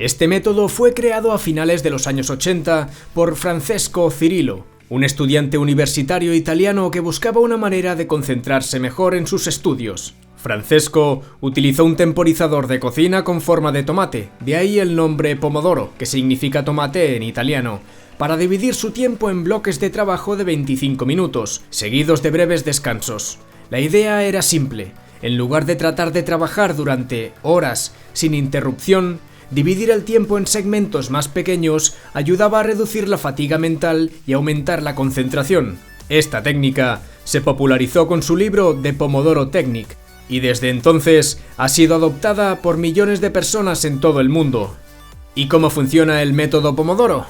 Este método fue creado a finales de los años 80 por Francesco Cirillo, un estudiante universitario italiano que buscaba una manera de concentrarse mejor en sus estudios. Francesco utilizó un temporizador de cocina con forma de tomate, de ahí el nombre Pomodoro, que significa tomate en italiano, para dividir su tiempo en bloques de trabajo de 25 minutos, seguidos de breves descansos. La idea era simple: en lugar de tratar de trabajar durante horas sin interrupción, dividir el tiempo en segmentos más pequeños ayudaba a reducir la fatiga mental y aumentar la concentración. Esta técnica se popularizó con su libro The Pomodoro Technique y desde entonces ha sido adoptada por millones de personas en todo el mundo. ¿Y cómo funciona el método Pomodoro?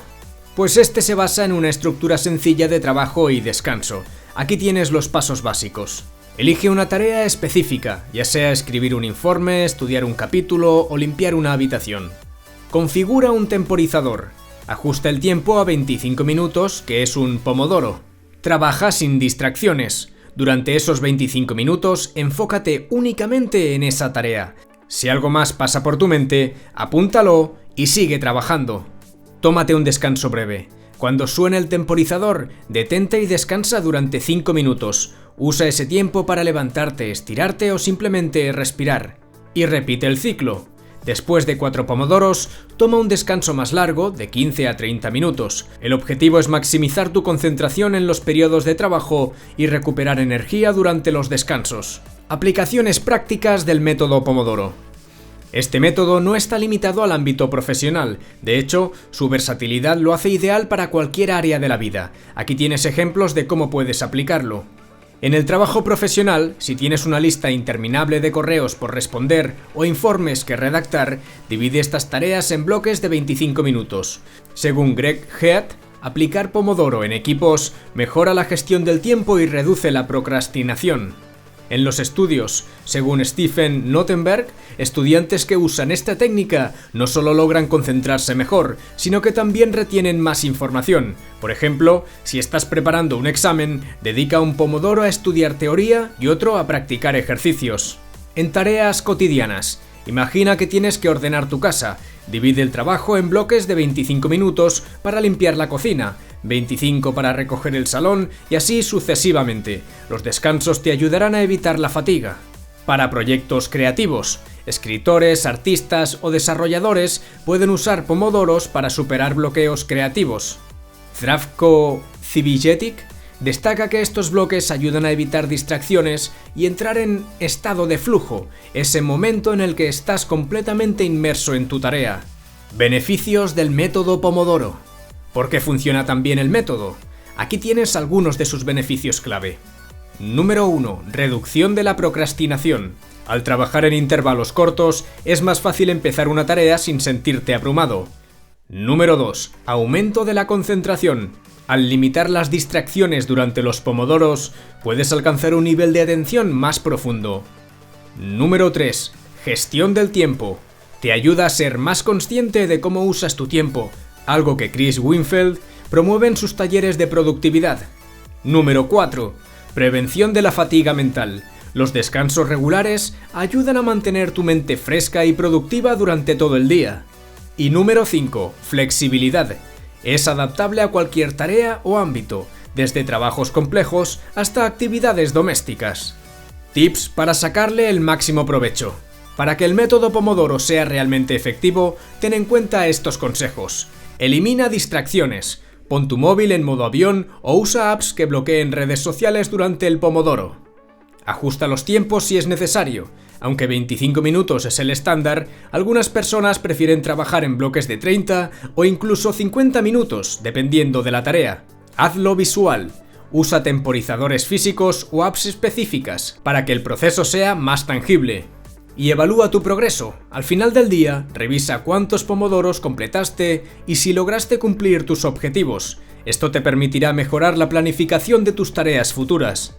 Pues este se basa en una estructura sencilla de trabajo y descanso. Aquí tienes los pasos básicos. Elige una tarea específica, ya sea escribir un informe, estudiar un capítulo o limpiar una habitación. Configura un temporizador. Ajusta el tiempo a 25 minutos, que es un pomodoro. Trabaja sin distracciones. Durante esos 25 minutos, enfócate únicamente en esa tarea. Si algo más pasa por tu mente, apúntalo y sigue trabajando. Tómate un descanso breve. Cuando suene el temporizador, detente y descansa durante 5 minutos. Usa ese tiempo para levantarte, estirarte o simplemente respirar. Y repite el ciclo. Después de 4 pomodoros, toma un descanso más largo, de 15 a 30 minutos. El objetivo es maximizar tu concentración en los periodos de trabajo y recuperar energía durante los descansos. Aplicaciones prácticas del método Pomodoro. Este método no está limitado al ámbito profesional, de hecho, su versatilidad lo hace ideal para cualquier área de la vida. Aquí tienes ejemplos de cómo puedes aplicarlo. En el trabajo profesional, si tienes una lista interminable de correos por responder o informes que redactar, divide estas tareas en bloques de 25 minutos. Según Greg Heath, aplicar Pomodoro en equipos mejora la gestión del tiempo y reduce la procrastinación. En los estudios, según Stephen Nottenberg, estudiantes que usan esta técnica no solo logran concentrarse mejor, sino que también retienen más información. Por ejemplo, si estás preparando un examen, dedica un pomodoro a estudiar teoría y otro a practicar ejercicios. En tareas cotidianas, imagina que tienes que ordenar tu casa. Divide el trabajo en bloques de 25 minutos para limpiar la cocina, 25 para recoger el salón y así sucesivamente. Los descansos te ayudarán a evitar la fatiga. Para proyectos creativos, escritores, artistas o desarrolladores pueden usar pomodoros para superar bloqueos creativos. Zdravko Civijetic destaca que estos bloques ayudan a evitar distracciones y entrar en estado de flujo, ese momento en el que estás completamente inmerso en tu tarea. Beneficios del método Pomodoro. ¿Por qué funciona tan bien el método? Aquí tienes algunos de sus beneficios clave. Número 1. Reducción de la procrastinación. Al trabajar en intervalos cortos, es más fácil empezar una tarea sin sentirte abrumado. Número 2. Aumento de la concentración. Al limitar las distracciones durante los pomodoros, puedes alcanzar un nivel de atención más profundo. Número 3. Gestión del tiempo. Te ayuda a ser más consciente de cómo usas tu tiempo, algo que Chris Winfield promueve en sus talleres de productividad. Número 4. Prevención de la fatiga mental. Los descansos regulares ayudan a mantener tu mente fresca y productiva durante todo el día. Y número 5. Flexibilidad. Es adaptable a cualquier tarea o ámbito, desde trabajos complejos hasta actividades domésticas. Tips para sacarle el máximo provecho. Para que el método Pomodoro sea realmente efectivo, ten en cuenta estos consejos. Elimina distracciones. Pon tu móvil en modo avión o usa apps que bloqueen redes sociales durante el Pomodoro. Ajusta los tiempos si es necesario. Aunque 25 minutos es el estándar, algunas personas prefieren trabajar en bloques de 30 o incluso 50 minutos, dependiendo de la tarea. Hazlo visual. Usa temporizadores físicos o apps específicas para que el proceso sea más tangible. y evalúa tu progreso. Al final del día, revisa cuántos pomodoros completaste y si lograste cumplir tus objetivos. Esto te permitirá mejorar la planificación de tus tareas futuras.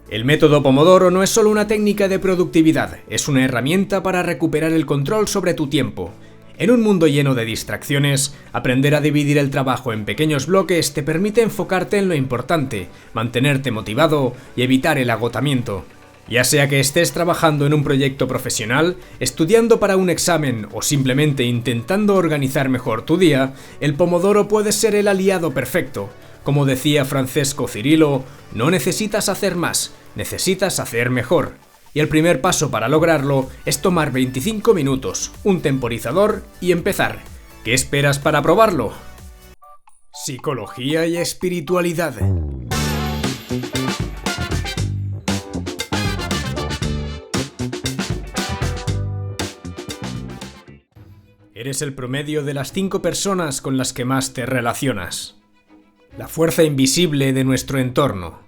El método Pomodoro no es solo una técnica de productividad, es una herramienta para recuperar el control sobre tu tiempo. En un mundo lleno de distracciones, aprender a dividir el trabajo en pequeños bloques te permite enfocarte en lo importante, mantenerte motivado y evitar el agotamiento. Ya sea que estés trabajando en un proyecto profesional, estudiando para un examen o simplemente intentando organizar mejor tu día, el Pomodoro puede ser el aliado perfecto. Como decía Francesco Cirillo, no necesitas hacer más, necesitas hacer mejor. Y el primer paso para lograrlo es tomar 25 minutos, un temporizador y empezar. ¿Qué esperas para probarlo? Psicología y espiritualidad. Eres el promedio de las 5 personas con las que más te relacionas. La fuerza invisible de nuestro entorno.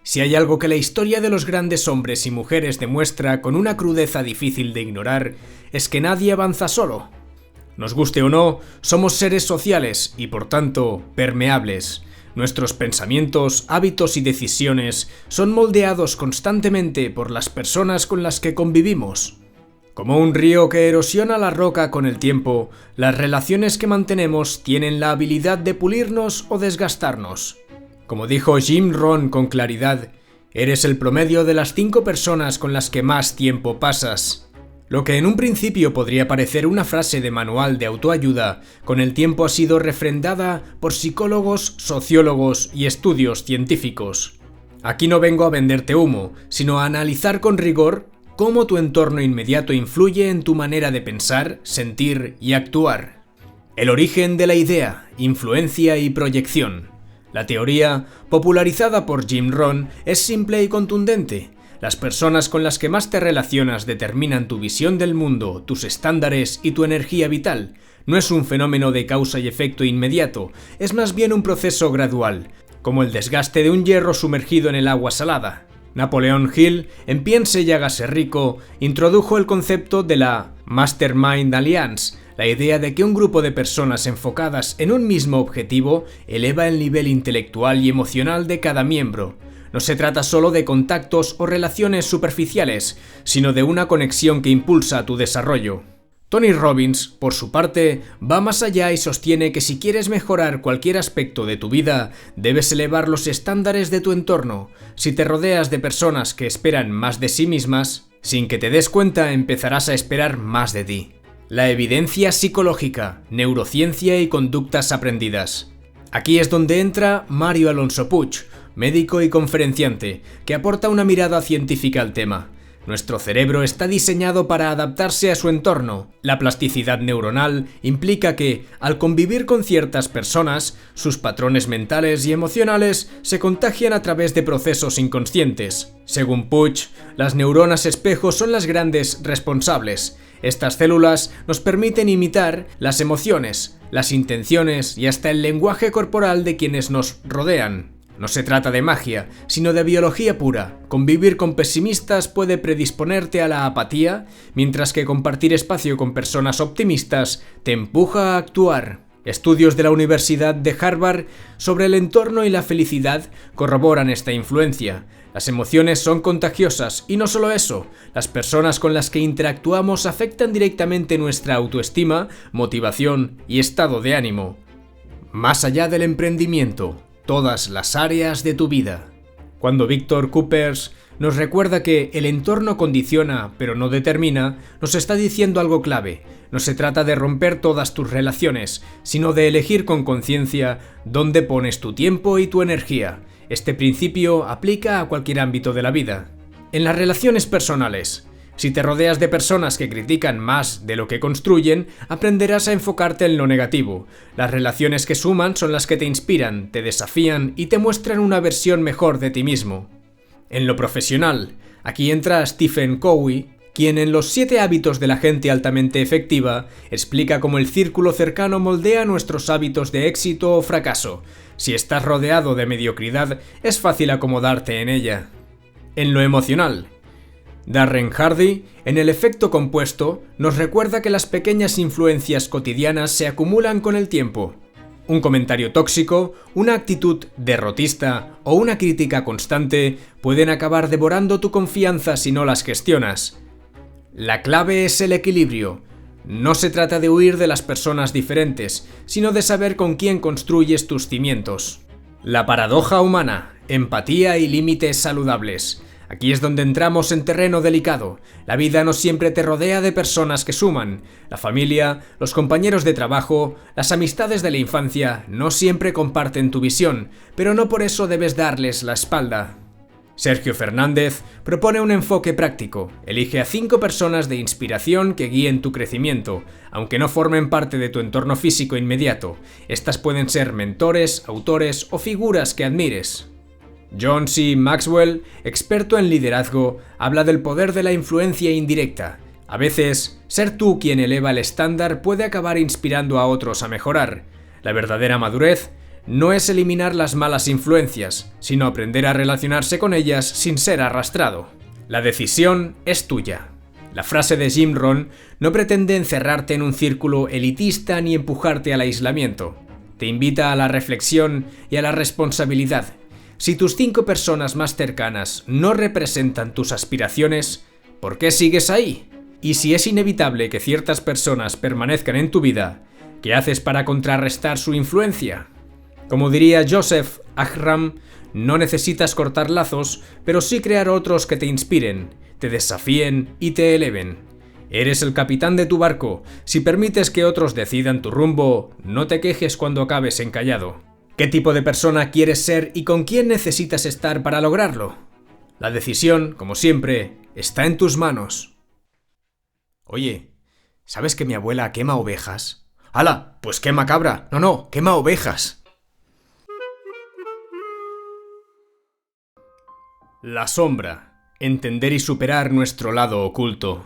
Si hay algo que la historia de los grandes hombres y mujeres demuestra con una crudeza difícil de ignorar, es que nadie avanza solo. Nos guste o no, somos seres sociales y por tanto permeables. Nuestros pensamientos, hábitos y decisiones son moldeados constantemente por las personas con las que convivimos. Como un río que erosiona la roca con el tiempo, las relaciones que mantenemos tienen la habilidad de pulirnos o desgastarnos. Como dijo Jim Rohn con claridad, eres el promedio de las 5 personas con las que más tiempo pasas. Lo que en un principio podría parecer una frase de manual de autoayuda, con el tiempo ha sido refrendada por psicólogos, sociólogos y estudios científicos. Aquí no vengo a venderte humo, sino a analizar con rigor cómo tu entorno inmediato influye en tu manera de pensar, sentir y actuar. El origen de la idea, influencia y proyección. La teoría, popularizada por Jim Rohn, es simple y contundente. Las personas con las que más te relacionas determinan tu visión del mundo, tus estándares y tu energía vital. No es un fenómeno de causa y efecto inmediato, es más bien un proceso gradual, como el desgaste de un hierro sumergido en el agua salada. Napoleon Hill, en Piense y hágase rico, introdujo el concepto de la Mastermind Alliance, la idea de que un grupo de personas enfocadas en un mismo objetivo eleva el nivel intelectual y emocional de cada miembro. No se trata solo de contactos o relaciones superficiales, sino de una conexión que impulsa tu desarrollo. Tony Robbins, por su parte, va más allá y sostiene que si quieres mejorar cualquier aspecto de tu vida, debes elevar los estándares de tu entorno. Si te rodeas de personas que esperan más de sí mismas, sin que te des cuenta empezarás a esperar más de ti. La evidencia psicológica, neurociencia y conductas aprendidas. Aquí es donde entra Mario Alonso Puig, médico y conferenciante, que aporta una mirada científica al tema. Nuestro cerebro está diseñado para adaptarse a su entorno. La plasticidad neuronal implica que, al convivir con ciertas personas, sus patrones mentales y emocionales se contagian a través de procesos inconscientes. Según Puig, las neuronas espejo son las grandes responsables. Estas células nos permiten imitar las emociones, las intenciones y hasta el lenguaje corporal de quienes nos rodean. No se trata de magia, sino de biología pura. Convivir con pesimistas puede predisponerte a la apatía, mientras que compartir espacio con personas optimistas te empuja a actuar. Estudios de la Universidad de Harvard sobre el entorno y la felicidad corroboran esta influencia. Las emociones son contagiosas y no solo eso, las personas con las que interactuamos afectan directamente nuestra autoestima, motivación y estado de ánimo. Más allá del emprendimiento, todas las áreas de tu vida. Cuando Víctor Coopers nos recuerda que el entorno condiciona pero no determina, nos está diciendo algo clave. No se trata de romper todas tus relaciones, sino de elegir con conciencia dónde pones tu tiempo y tu energía. Este principio aplica a cualquier ámbito de la vida. En las relaciones personales, si te rodeas de personas que critican más de lo que construyen, aprenderás a enfocarte en lo negativo. Las relaciones que suman son las que te inspiran, te desafían y te muestran una versión mejor de ti mismo. En lo profesional, aquí entra Stephen Covey, quien en los 7 hábitos de la gente altamente efectiva explica cómo el círculo cercano moldea nuestros hábitos de éxito o fracaso. Si estás rodeado de mediocridad, es fácil acomodarte en ella. En lo emocional, Darren Hardy, en El efecto compuesto, nos recuerda que las pequeñas influencias cotidianas se acumulan con el tiempo. Un comentario tóxico, una actitud derrotista o una crítica constante pueden acabar devorando tu confianza si no las gestionas. La clave es el equilibrio. No se trata de huir de las personas diferentes, sino de saber con quién construyes tus cimientos. La paradoja humana, empatía y límites saludables. Aquí es donde entramos en terreno delicado. La vida no siempre te rodea de personas que suman. La familia, los compañeros de trabajo, las amistades de la infancia no siempre comparten tu visión, pero no por eso debes darles la espalda. Sergio Fernández propone un enfoque práctico. Elige a 5 personas de inspiración que guíen tu crecimiento, aunque no formen parte de tu entorno físico inmediato. Estas pueden ser mentores, autores o figuras que admires. John C. Maxwell, experto en liderazgo, habla del poder de la influencia indirecta. A veces, ser tú quien eleva el estándar puede acabar inspirando a otros a mejorar. La verdadera madurez no es eliminar las malas influencias, sino aprender a relacionarse con ellas sin ser arrastrado. La decisión es tuya. La frase de Jim Rohn no pretende encerrarte en un círculo elitista ni empujarte al aislamiento. Te invita a la reflexión y a la responsabilidad. Si tus 5 personas más cercanas no representan tus aspiraciones, ¿por qué sigues ahí? Y si es inevitable que ciertas personas permanezcan en tu vida, ¿qué haces para contrarrestar su influencia? Como diría Joseph Ahram, no necesitas cortar lazos, pero sí crear otros que te inspiren, te desafíen y te eleven. Eres el capitán de tu barco. Si permites que otros decidan tu rumbo, no te quejes cuando acabes encallado. ¿Qué tipo de persona quieres ser y con quién necesitas estar para lograrlo? La decisión, como siempre, está en tus manos. Oye, ¿sabes que mi abuela quema ovejas? ¡Hala! Pues quema cabra. No, quema ovejas. La sombra. Entender y superar nuestro lado oculto.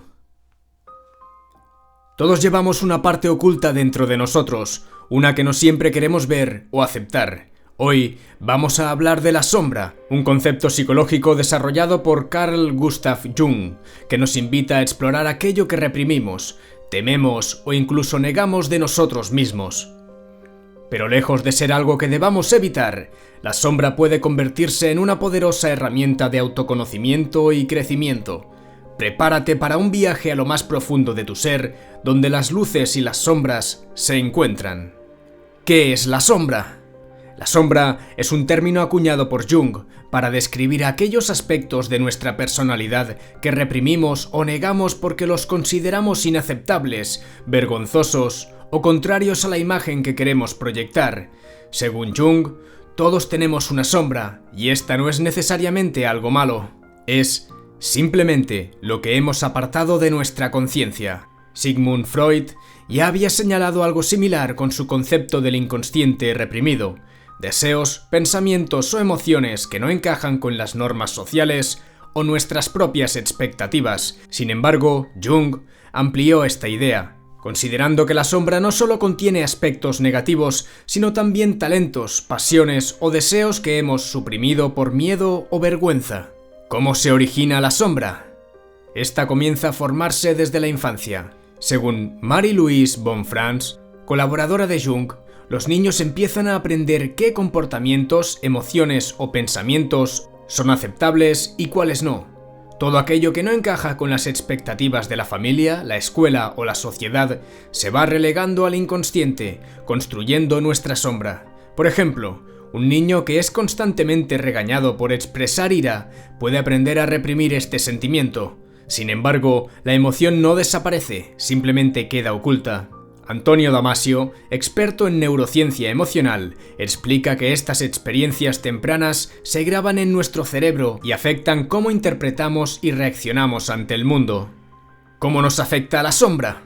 Todos llevamos una parte oculta dentro de nosotros, una que no siempre queremos ver o aceptar. Hoy vamos a hablar de la sombra, un concepto psicológico desarrollado por Carl Gustav Jung, que nos invita a explorar aquello que reprimimos, tememos o incluso negamos de nosotros mismos. Pero lejos de ser algo que debamos evitar, la sombra puede convertirse en una poderosa herramienta de autoconocimiento y crecimiento. Prepárate para un viaje a lo más profundo de tu ser, donde las luces y las sombras se encuentran. ¿Qué es la sombra? La sombra es un término acuñado por Jung para describir aquellos aspectos de nuestra personalidad que reprimimos o negamos porque los consideramos inaceptables, vergonzosos o contrarios a la imagen que queremos proyectar. Según Jung, todos tenemos una sombra, y esta no es necesariamente algo malo. Es simplemente lo que hemos apartado de nuestra conciencia. Sigmund Freud ya había señalado algo similar con su concepto del inconsciente reprimido. Deseos, pensamientos o emociones que no encajan con las normas sociales o nuestras propias expectativas. Sin embargo, Jung amplió esta idea, considerando que la sombra no solo contiene aspectos negativos, sino también talentos, pasiones o deseos que hemos suprimido por miedo o vergüenza. ¿Cómo se origina la sombra? Esta comienza a formarse desde la infancia. Según Marie-Louise Bonfrance, colaboradora de Jung, los niños empiezan a aprender qué comportamientos, emociones o pensamientos son aceptables y cuáles no. Todo aquello que no encaja con las expectativas de la familia, la escuela o la sociedad se va relegando al inconsciente, construyendo nuestra sombra. Por ejemplo, un niño que es constantemente regañado por expresar ira puede aprender a reprimir este sentimiento. Sin embargo, la emoción no desaparece, simplemente queda oculta. Antonio Damasio, experto en neurociencia emocional, explica que estas experiencias tempranas se graban en nuestro cerebro y afectan cómo interpretamos y reaccionamos ante el mundo. ¿Cómo nos afecta la sombra?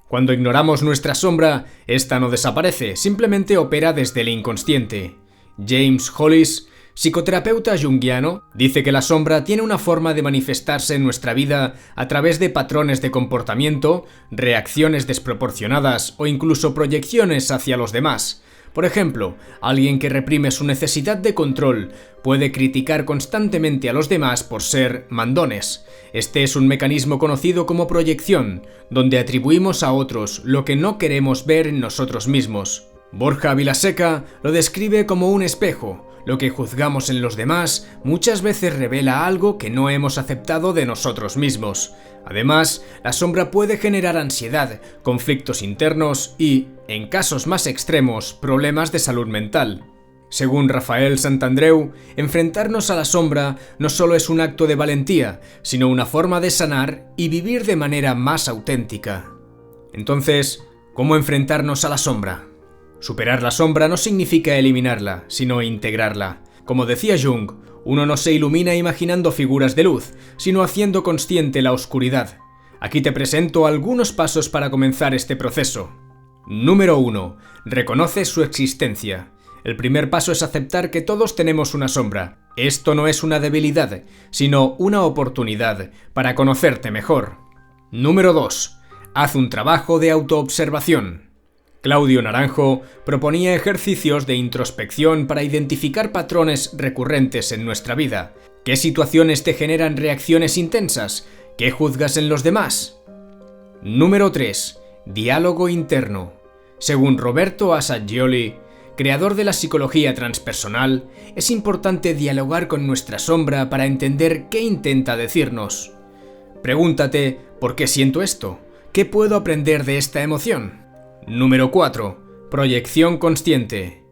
Cuando ignoramos nuestra sombra, esta no desaparece, simplemente opera desde el inconsciente. James Hollis, psicoterapeuta junguiano, dice que la sombra tiene una forma de manifestarse en nuestra vida a través de patrones de comportamiento, reacciones desproporcionadas o incluso proyecciones hacia los demás. Por ejemplo, alguien que reprime su necesidad de control puede criticar constantemente a los demás por ser mandones. Este es un mecanismo conocido como proyección, donde atribuimos a otros lo que no queremos ver en nosotros mismos. Borja Vilaseca lo describe como un espejo. Lo que juzgamos en los demás muchas veces revela algo que no hemos aceptado de nosotros mismos. Además, la sombra puede generar ansiedad, conflictos internos y, en casos más extremos, problemas de salud mental. Según Rafael Santandreu, enfrentarnos a la sombra no solo es un acto de valentía, sino una forma de sanar y vivir de manera más auténtica. Entonces, ¿cómo enfrentarnos a la sombra? Superar la sombra no significa eliminarla, sino integrarla. Como decía Jung, uno no se ilumina imaginando figuras de luz, sino haciendo consciente la oscuridad. Aquí te presento algunos pasos para comenzar este proceso. Número 1. Reconoce su existencia. El primer paso es aceptar que todos tenemos una sombra. Esto no es una debilidad, sino una oportunidad para conocerte mejor. Número 2. Haz un trabajo de autoobservación. Claudio Naranjo proponía ejercicios de introspección para identificar patrones recurrentes en nuestra vida. ¿Qué situaciones te generan reacciones intensas? ¿Qué juzgas en los demás? Número 3. Diálogo interno. Según Roberto Assagioli, creador de la psicología transpersonal, es importante dialogar con nuestra sombra para entender qué intenta decirnos. Pregúntate, ¿por qué siento esto? ¿Qué puedo aprender de esta emoción? Número 4. Proyección consciente.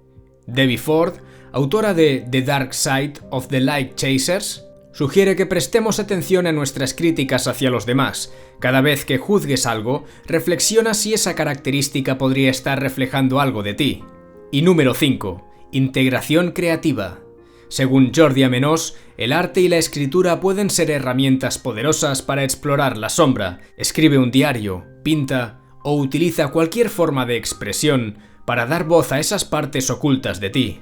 Debbie Ford, autora de The Dark Side of the Light Chasers, sugiere que prestemos atención a nuestras críticas hacia los demás. Cada vez que juzgues algo, reflexiona si esa característica podría estar reflejando algo de ti. Y número 5. Integración creativa. Según Jordi Amenós, el arte y la escritura pueden ser herramientas poderosas para explorar la sombra. Escribe un diario, pinta o utiliza cualquier forma de expresión para dar voz a esas partes ocultas de ti.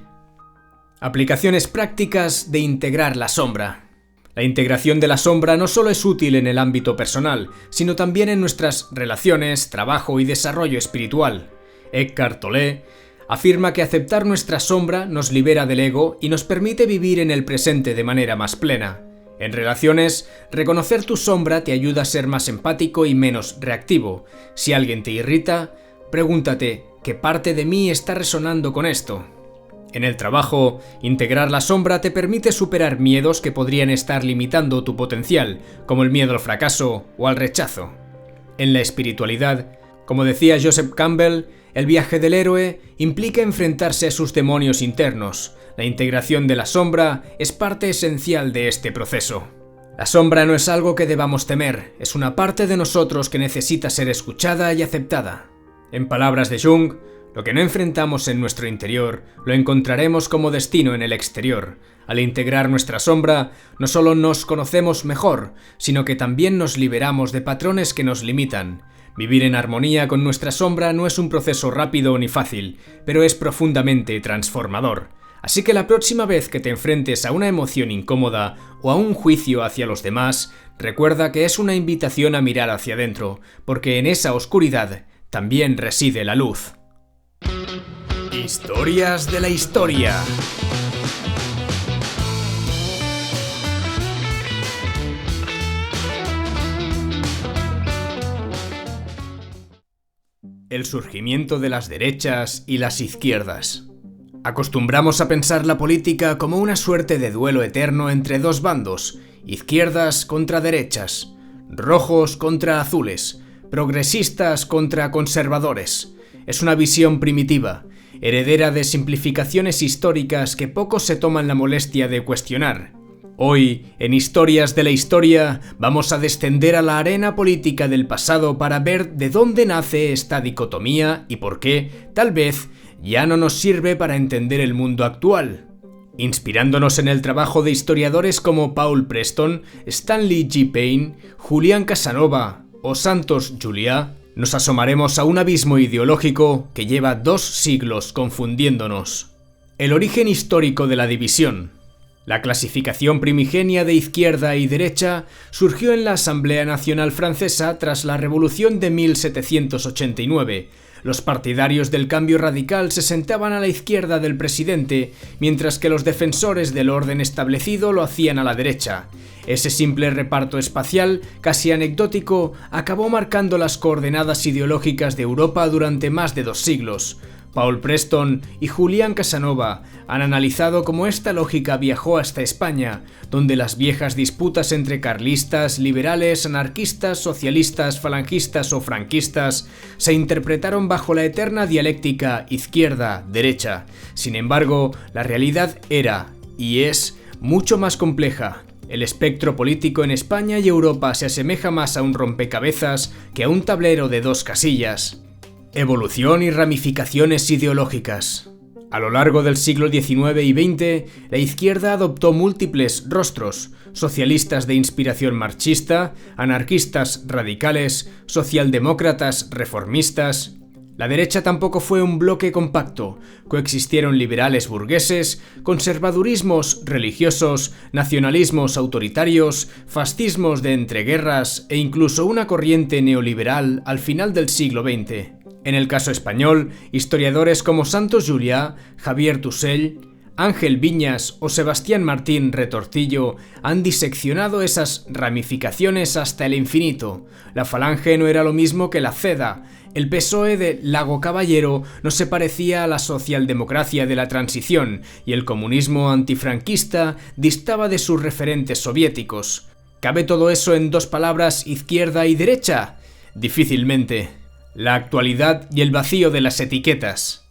Aplicaciones prácticas de integrar la sombra. La integración de la sombra no solo es útil en el ámbito personal, sino también en nuestras relaciones, trabajo y desarrollo espiritual. Eckhart Tolle afirma que aceptar nuestra sombra nos libera del ego y nos permite vivir en el presente de manera más plena. En relaciones, reconocer tu sombra te ayuda a ser más empático y menos reactivo. Si alguien te irrita, pregúntate, ¿qué parte de mí está resonando con esto? En el trabajo, integrar la sombra te permite superar miedos que podrían estar limitando tu potencial, como el miedo al fracaso o al rechazo. En la espiritualidad, como decía Joseph Campbell, el viaje del héroe implica enfrentarse a sus demonios internos. La integración de la sombra es parte esencial de este proceso. La sombra no es algo que debamos temer, es una parte de nosotros que necesita ser escuchada y aceptada. En palabras de Jung, lo que no enfrentamos en nuestro interior, lo encontraremos como destino en el exterior. Al integrar nuestra sombra, no solo nos conocemos mejor, sino que también nos liberamos de patrones que nos limitan. Vivir en armonía con nuestra sombra no es un proceso rápido ni fácil, pero es profundamente transformador. Así que la próxima vez que te enfrentes a una emoción incómoda o a un juicio hacia los demás, recuerda que es una invitación a mirar hacia adentro, porque en esa oscuridad también reside la luz. Historias de la historia. El surgimiento de las derechas y las izquierdas. Acostumbramos a pensar la política como una suerte de duelo eterno entre dos bandos, izquierdas contra derechas, rojos contra azules, progresistas contra conservadores. Es una visión primitiva, heredera de simplificaciones históricas que pocos se toman la molestia de cuestionar. Hoy, en Historias de la Historia, vamos a descender a la arena política del pasado para ver de dónde nace esta dicotomía y por qué, tal vez, ya no nos sirve para entender el mundo actual. Inspirándonos en el trabajo de historiadores como Paul Preston, Stanley G. Payne, Julián Casanova o Santos Juliá, nos asomaremos a un abismo ideológico que lleva 2 siglos confundiéndonos. El origen histórico de la división. La clasificación primigenia de izquierda y derecha surgió en la Asamblea Nacional Francesa tras la Revolución de 1789, Los partidarios del cambio radical se sentaban a la izquierda del presidente, mientras que los defensores del orden establecido lo hacían a la derecha. Ese simple reparto espacial, casi anecdótico, acabó marcando las coordenadas ideológicas de Europa durante más de 2 siglos. Paul Preston y Julián Casanova han analizado cómo esta lógica viajó hasta España, donde las viejas disputas entre carlistas, liberales, anarquistas, socialistas, falangistas o franquistas se interpretaron bajo la eterna dialéctica izquierda-derecha. Sin embargo, la realidad era, y es, mucho más compleja. El espectro político en España y Europa se asemeja más a un rompecabezas que a un tablero de 2 casillas. Evolución y ramificaciones ideológicas. A lo largo del siglo XIX y XX, la izquierda adoptó múltiples rostros: socialistas de inspiración marxista, anarquistas radicales, socialdemócratas reformistas. La derecha tampoco fue un bloque compacto. Coexistieron liberales burgueses, conservadurismos religiosos, nacionalismos autoritarios, fascismos de entreguerras e incluso una corriente neoliberal al final del siglo XX. En el caso español, historiadores como Santos Juliá, Javier Tusell, Ángel Viñas o Sebastián Martín Retortillo han diseccionado esas ramificaciones hasta el infinito. La Falange no era lo mismo que la CEDA. El PSOE de Lago Caballero no se parecía a la socialdemocracia de la transición y el comunismo antifranquista distaba de sus referentes soviéticos. ¿Cabe todo eso en 2 palabras, izquierda y derecha? Difícilmente. La actualidad y el vacío de las etiquetas.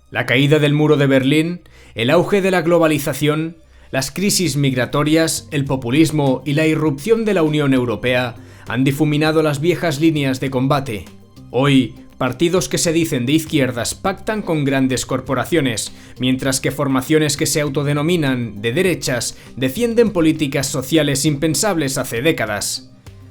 La caída del muro de Berlín, el auge de la globalización, las crisis migratorias, el populismo y la irrupción de la Unión Europea han difuminado las viejas líneas de combate. Hoy, partidos que se dicen de izquierdas pactan con grandes corporaciones, mientras que formaciones que se autodenominan de derechas defienden políticas sociales impensables hace décadas.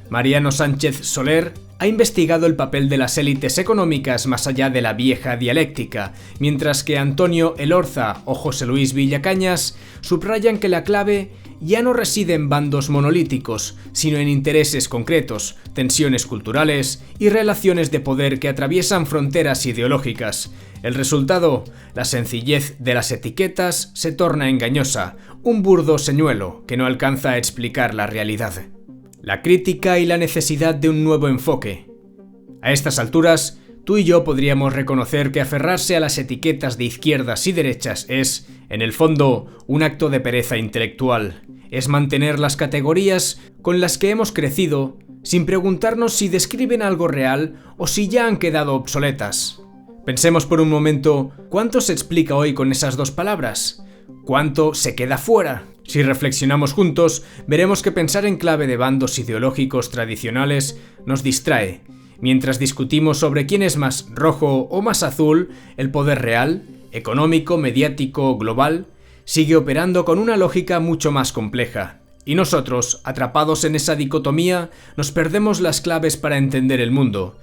Mariano Sánchez Soler ha investigado el papel de las élites económicas más allá de la vieja dialéctica, mientras que Antonio Elorza o José Luis Villacañas subrayan que la clave ya no reside en bandos monolíticos, sino en intereses concretos, tensiones culturales y relaciones de poder que atraviesan fronteras ideológicas. El resultado, la sencillez de las etiquetas se torna engañosa, un burdo señuelo que no alcanza a explicar la realidad. La crítica y la necesidad de un nuevo enfoque. A estas alturas, tú y yo podríamos reconocer que aferrarse a las etiquetas de izquierdas y derechas es, en el fondo, un acto de pereza intelectual. Es mantener las categorías con las que hemos crecido sin preguntarnos si describen algo real o si ya han quedado obsoletas. Pensemos por un momento, ¿cuánto se explica hoy con esas 2 palabras? ¿Cuánto se queda fuera? Si reflexionamos juntos, veremos que pensar en clave de bandos ideológicos tradicionales nos distrae. Mientras discutimos sobre quién es más rojo o más azul, el poder real, económico, mediático, global, sigue operando con una lógica mucho más compleja. Y nosotros, atrapados en esa dicotomía, nos perdemos las claves para entender el mundo.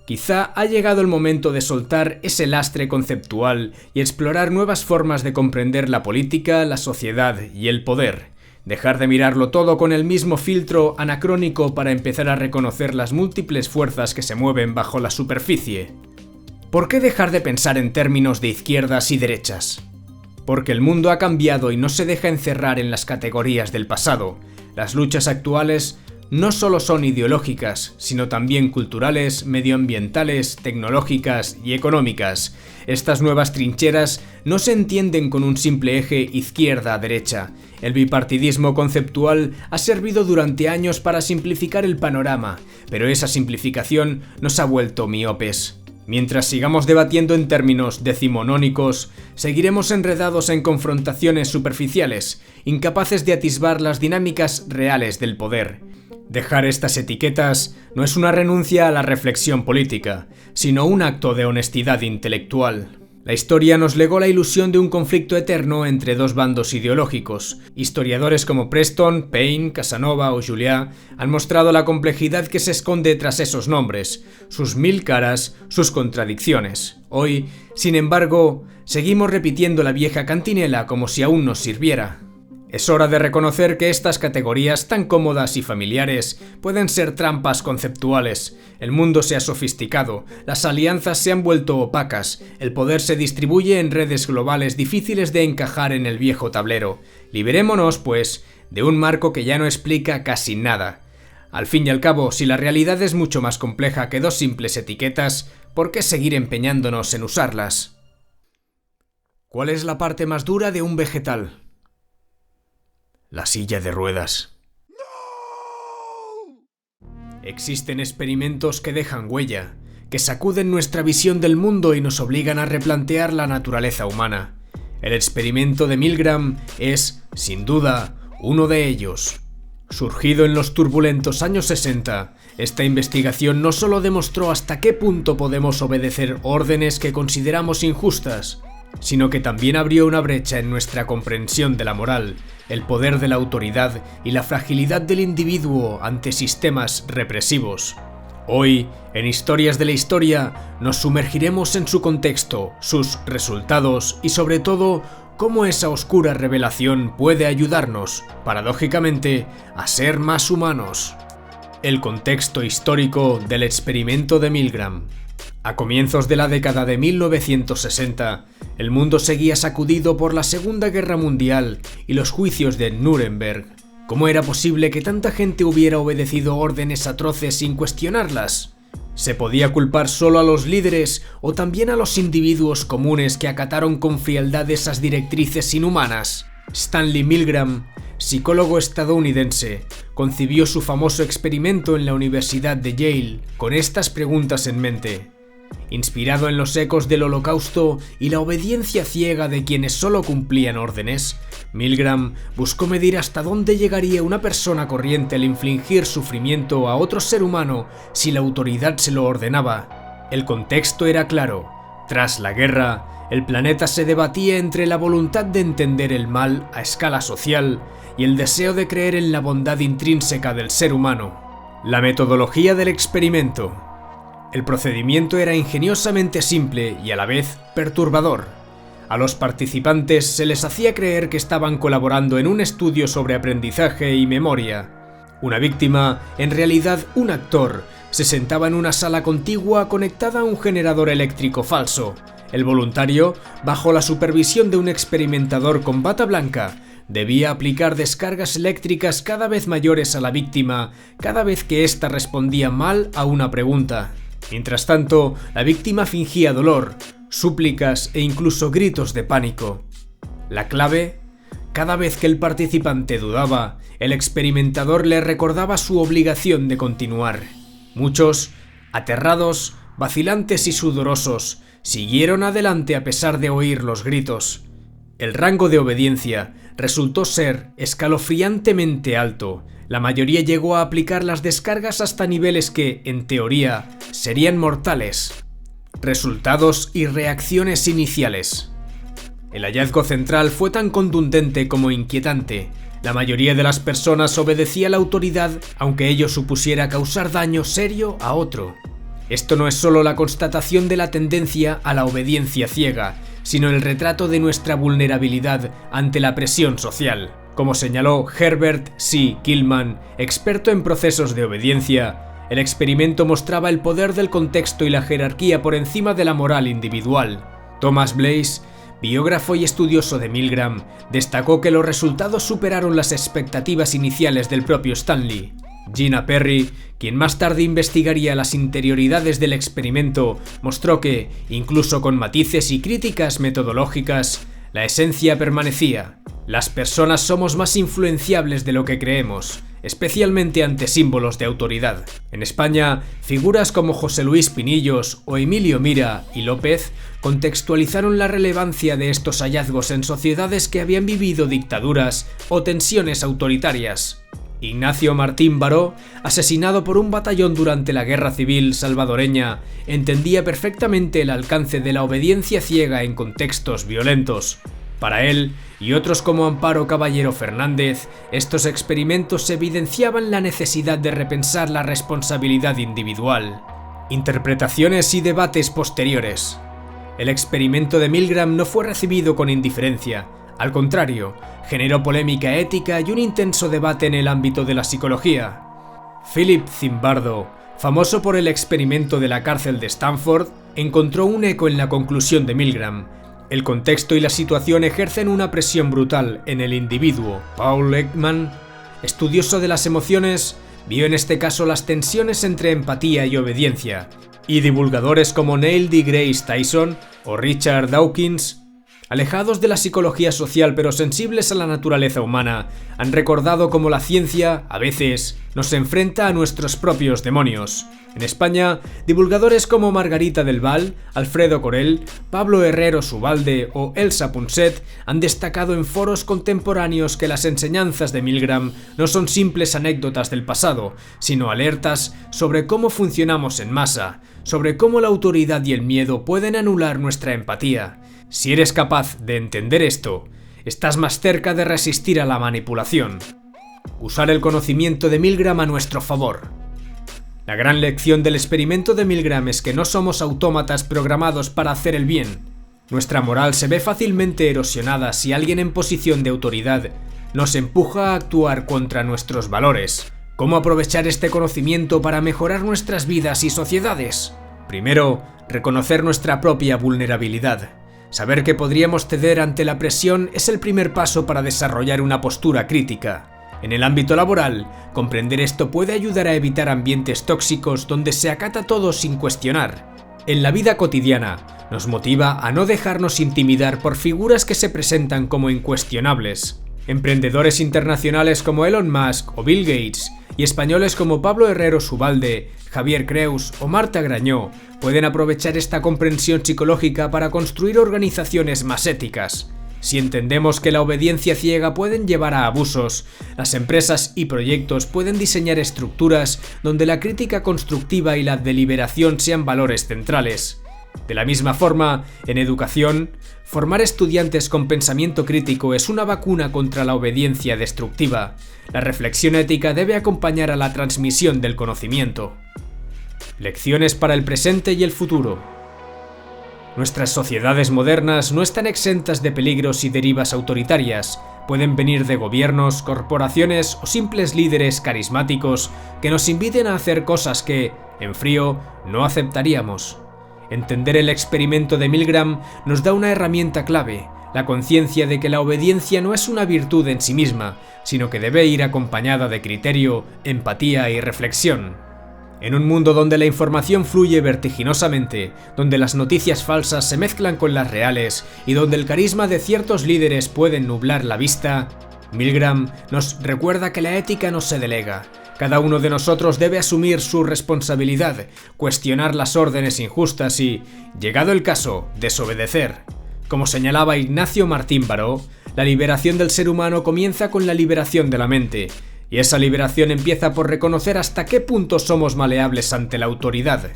Quizá ha llegado el momento de soltar ese lastre conceptual y explorar nuevas formas de comprender la política, la sociedad y el poder. Dejar de mirarlo todo con el mismo filtro anacrónico para empezar a reconocer las múltiples fuerzas que se mueven bajo la superficie. ¿Por qué dejar de pensar en términos de izquierdas y derechas? Porque el mundo ha cambiado y no se deja encerrar en las categorías del pasado. Las luchas actuales no solo son ideológicas, sino también culturales, medioambientales, tecnológicas y económicas. Estas nuevas trincheras no se entienden con un simple eje izquierda-derecha. El bipartidismo conceptual ha servido durante años para simplificar el panorama, pero esa simplificación nos ha vuelto miopes. Mientras sigamos debatiendo en términos decimonónicos, seguiremos enredados en confrontaciones superficiales, incapaces de atisbar las dinámicas reales del poder. Dejar estas etiquetas no es una renuncia a la reflexión política, sino un acto de honestidad intelectual. La historia nos legó la ilusión de un conflicto eterno entre 2 bandos ideológicos. Historiadores como Preston, Payne, Casanova o Juliá han mostrado la complejidad que se esconde tras esos nombres, sus 1000 caras, sus contradicciones. Hoy, sin embargo, seguimos repitiendo la vieja cantinela como si aún nos sirviera. Es hora de reconocer que estas categorías tan cómodas y familiares pueden ser trampas conceptuales. El mundo se ha sofisticado, las alianzas se han vuelto opacas, el poder se distribuye en redes globales difíciles de encajar en el viejo tablero. Liberémonos, pues, de un marco que ya no explica casi nada. Al fin y al cabo, si la realidad es mucho más compleja que dos simples etiquetas, ¿por qué seguir empeñándonos en usarlas? ¿Cuál es la parte más dura de un vegetal? La silla de ruedas. Existen experimentos que dejan huella, que sacuden nuestra visión del mundo y nos obligan a replantear la naturaleza humana. El experimento de Milgram es, sin duda, uno de ellos. Surgido en los turbulentos años 60, esta investigación no solo demostró hasta qué punto podemos obedecer órdenes que consideramos injustas, sino que también abrió una brecha en nuestra comprensión de la moral, el poder de la autoridad y la fragilidad del individuo ante sistemas represivos. Hoy, en Historias de la Historia, nos sumergiremos en su contexto, sus resultados y sobre todo, cómo esa oscura revelación puede ayudarnos, paradójicamente, a ser más humanos. El contexto histórico del experimento de Milgram. A comienzos de la década de 1960, el mundo seguía sacudido por la Segunda Guerra Mundial y los juicios de Nuremberg. ¿Cómo era posible que tanta gente hubiera obedecido órdenes atroces sin cuestionarlas? ¿Se podía culpar solo a los líderes o también a los individuos comunes que acataron con frialdad esas directrices inhumanas? Stanley Milgram, psicólogo estadounidense, concibió su famoso experimento en la Universidad de Yale con estas preguntas en mente. Inspirado en los ecos del Holocausto y la obediencia ciega de quienes solo cumplían órdenes, Milgram buscó medir hasta dónde llegaría una persona corriente al infligir sufrimiento a otro ser humano si la autoridad se lo ordenaba. El contexto era claro. Tras la guerra, el planeta se debatía entre la voluntad de entender el mal a escala social y el deseo de creer en la bondad intrínseca del ser humano. La metodología del experimento. El procedimiento era ingeniosamente simple y a la vez perturbador. A los participantes se les hacía creer que estaban colaborando en un estudio sobre aprendizaje y memoria. Una víctima, en realidad un actor, se sentaba en una sala contigua conectada a un generador eléctrico falso. El voluntario, bajo la supervisión de un experimentador con bata blanca, debía aplicar descargas eléctricas cada vez mayores a la víctima cada vez que ésta respondía mal a una pregunta. Mientras tanto, la víctima fingía dolor, súplicas e incluso gritos de pánico. La clave: cada vez que el participante dudaba, el experimentador le recordaba su obligación de continuar. Muchos, aterrados, vacilantes y sudorosos, siguieron adelante a pesar de oír los gritos. El rango de obediencia resultó ser escalofriantemente alto. La mayoría llegó a aplicar las descargas hasta niveles que, en teoría, serían mortales. Resultados y reacciones iniciales. El hallazgo central fue tan contundente como inquietante. La mayoría de las personas obedecía a la autoridad, aunque ello supusiera causar daño serio a otro. Esto no es solo la constatación de la tendencia a la obediencia ciega, sino el retrato de nuestra vulnerabilidad ante la presión social. Como señaló Herbert C. Killman, experto en procesos de obediencia, el experimento mostraba el poder del contexto y la jerarquía por encima de la moral individual. Thomas Blaze, biógrafo y estudioso de Milgram, destacó que los resultados superaron las expectativas iniciales del propio Stanley. Gina Perry, quien más tarde investigaría las interioridades del experimento, mostró que, incluso con matices y críticas metodológicas, la esencia permanecía. Las personas somos más influenciables de lo que creemos, especialmente ante símbolos de autoridad. En España, figuras como José Luis Pinillos o Emilio Mira y López contextualizaron la relevancia de estos hallazgos en sociedades que habían vivido dictaduras o tensiones autoritarias. Ignacio Martín Baró, asesinado por un batallón durante la Guerra Civil salvadoreña, entendía perfectamente el alcance de la obediencia ciega en contextos violentos. Para él, y otros como Amparo Caballero Fernández, estos experimentos evidenciaban la necesidad de repensar la responsabilidad individual. Interpretaciones y debates posteriores. El experimento de Milgram no fue recibido con indiferencia. Al contrario, generó polémica ética y un intenso debate en el ámbito de la psicología. Philip Zimbardo, famoso por el experimento de la cárcel de Stanford, encontró un eco en la conclusión de Milgram. El contexto y la situación ejercen una presión brutal en el individuo. Paul Ekman, estudioso de las emociones, vio en este caso las tensiones entre empatía y obediencia, y divulgadores como Neil deGrasse Tyson o Richard Dawkins, alejados de la psicología social pero sensibles a la naturaleza humana, han recordado cómo la ciencia, a veces, nos enfrenta a nuestros propios demonios. En España, divulgadores como Margarita del Val, Alfredo Corel, Pablo Herrero Subalde o Elsa Punset han destacado en foros contemporáneos que las enseñanzas de Milgram no son simples anécdotas del pasado, sino alertas sobre cómo funcionamos en masa, sobre cómo la autoridad y el miedo pueden anular nuestra empatía. Si eres capaz de entender esto, estás más cerca de resistir a la manipulación. Usar el conocimiento de Milgram a nuestro favor. La gran lección del experimento de Milgram es que no somos autómatas programados para hacer el bien. Nuestra moral se ve fácilmente erosionada si alguien en posición de autoridad nos empuja a actuar contra nuestros valores. ¿Cómo aprovechar este conocimiento para mejorar nuestras vidas y sociedades? Primero, reconocer nuestra propia vulnerabilidad. Saber que podríamos ceder ante la presión es el primer paso para desarrollar una postura crítica. En el ámbito laboral, comprender esto puede ayudar a evitar ambientes tóxicos donde se acata todo sin cuestionar. En la vida cotidiana, nos motiva a no dejarnos intimidar por figuras que se presentan como incuestionables. Emprendedores internacionales como Elon Musk o Bill Gates y españoles como Pablo Herrero Subalde, Javier Creus o Marta Grañó pueden aprovechar esta comprensión psicológica para construir organizaciones más éticas. Si entendemos que la obediencia ciega puede llevar a abusos, las empresas y proyectos pueden diseñar estructuras donde la crítica constructiva y la deliberación sean valores centrales. De la misma forma, en educación, formar estudiantes con pensamiento crítico es una vacuna contra la obediencia destructiva. La reflexión ética debe acompañar a la transmisión del conocimiento. Lecciones para el presente y el futuro. Nuestras sociedades modernas no están exentas de peligros y derivas autoritarias. Pueden venir de gobiernos, corporaciones o simples líderes carismáticos que nos inviten a hacer cosas que, en frío, no aceptaríamos. Entender el experimento de Milgram nos da una herramienta clave, la conciencia de que la obediencia no es una virtud en sí misma, sino que debe ir acompañada de criterio, empatía y reflexión. En un mundo donde la información fluye vertiginosamente, donde las noticias falsas se mezclan con las reales y donde el carisma de ciertos líderes puede nublar la vista, Milgram nos recuerda que la ética no se delega. Cada uno de nosotros debe asumir su responsabilidad, cuestionar las órdenes injustas y, llegado el caso, desobedecer. Como señalaba Ignacio Martín Baró, la liberación del ser humano comienza con la liberación de la mente. Y esa liberación empieza por reconocer hasta qué punto somos maleables ante la autoridad.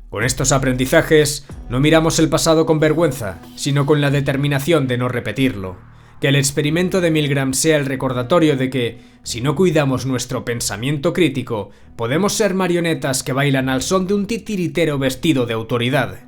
Con estos aprendizajes, no miramos el pasado con vergüenza, sino con la determinación de no repetirlo. Que el experimento de Milgram sea el recordatorio de que, si no cuidamos nuestro pensamiento crítico, podemos ser marionetas que bailan al son de un titiritero vestido de autoridad.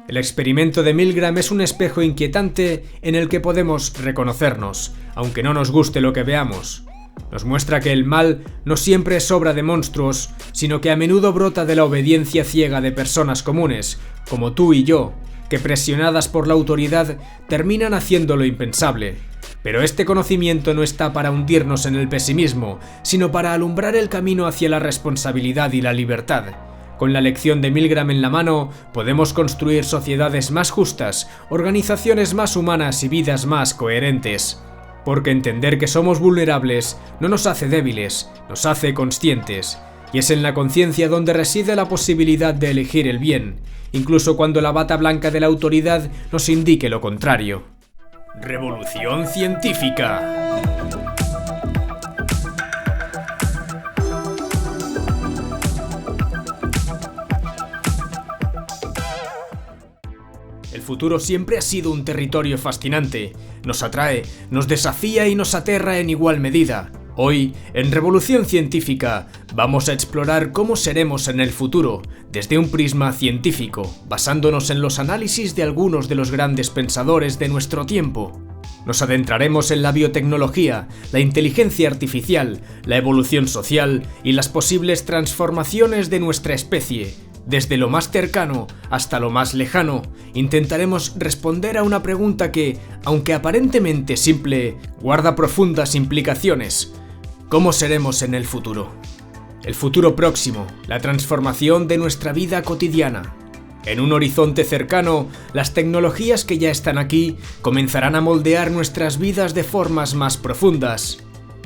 El experimento de Milgram es un espejo inquietante en el que podemos reconocernos, aunque no nos guste lo que veamos. Nos muestra que el mal no siempre es obra de monstruos, sino que a menudo brota de la obediencia ciega de personas comunes, como tú y yo, que presionadas por la autoridad terminan haciendo lo impensable. Pero este conocimiento no está para hundirnos en el pesimismo, sino para alumbrar el camino hacia la responsabilidad y la libertad. Con la lección de Milgram en la mano, podemos construir sociedades más justas, organizaciones más humanas y vidas más coherentes. Porque entender que somos vulnerables no nos hace débiles, nos hace conscientes. Y es en la conciencia donde reside la posibilidad de elegir el bien, incluso cuando la bata blanca de la autoridad nos indique lo contrario. Revolución científica. El futuro siempre ha sido un territorio fascinante. Nos atrae, nos desafía y nos aterra en igual medida. Hoy, en Revolución Científica, vamos a explorar cómo seremos en el futuro, desde un prisma científico, basándonos en los análisis de algunos de los grandes pensadores de nuestro tiempo. Nos adentraremos en la biotecnología, la inteligencia artificial, la evolución social y las posibles transformaciones de nuestra especie. Desde lo más cercano hasta lo más lejano, intentaremos responder a una pregunta que, aunque aparentemente simple, guarda profundas implicaciones. ¿Cómo seremos en el futuro? El futuro próximo, la transformación de nuestra vida cotidiana. En un horizonte cercano, las tecnologías que ya están aquí comenzarán a moldear nuestras vidas de formas más profundas.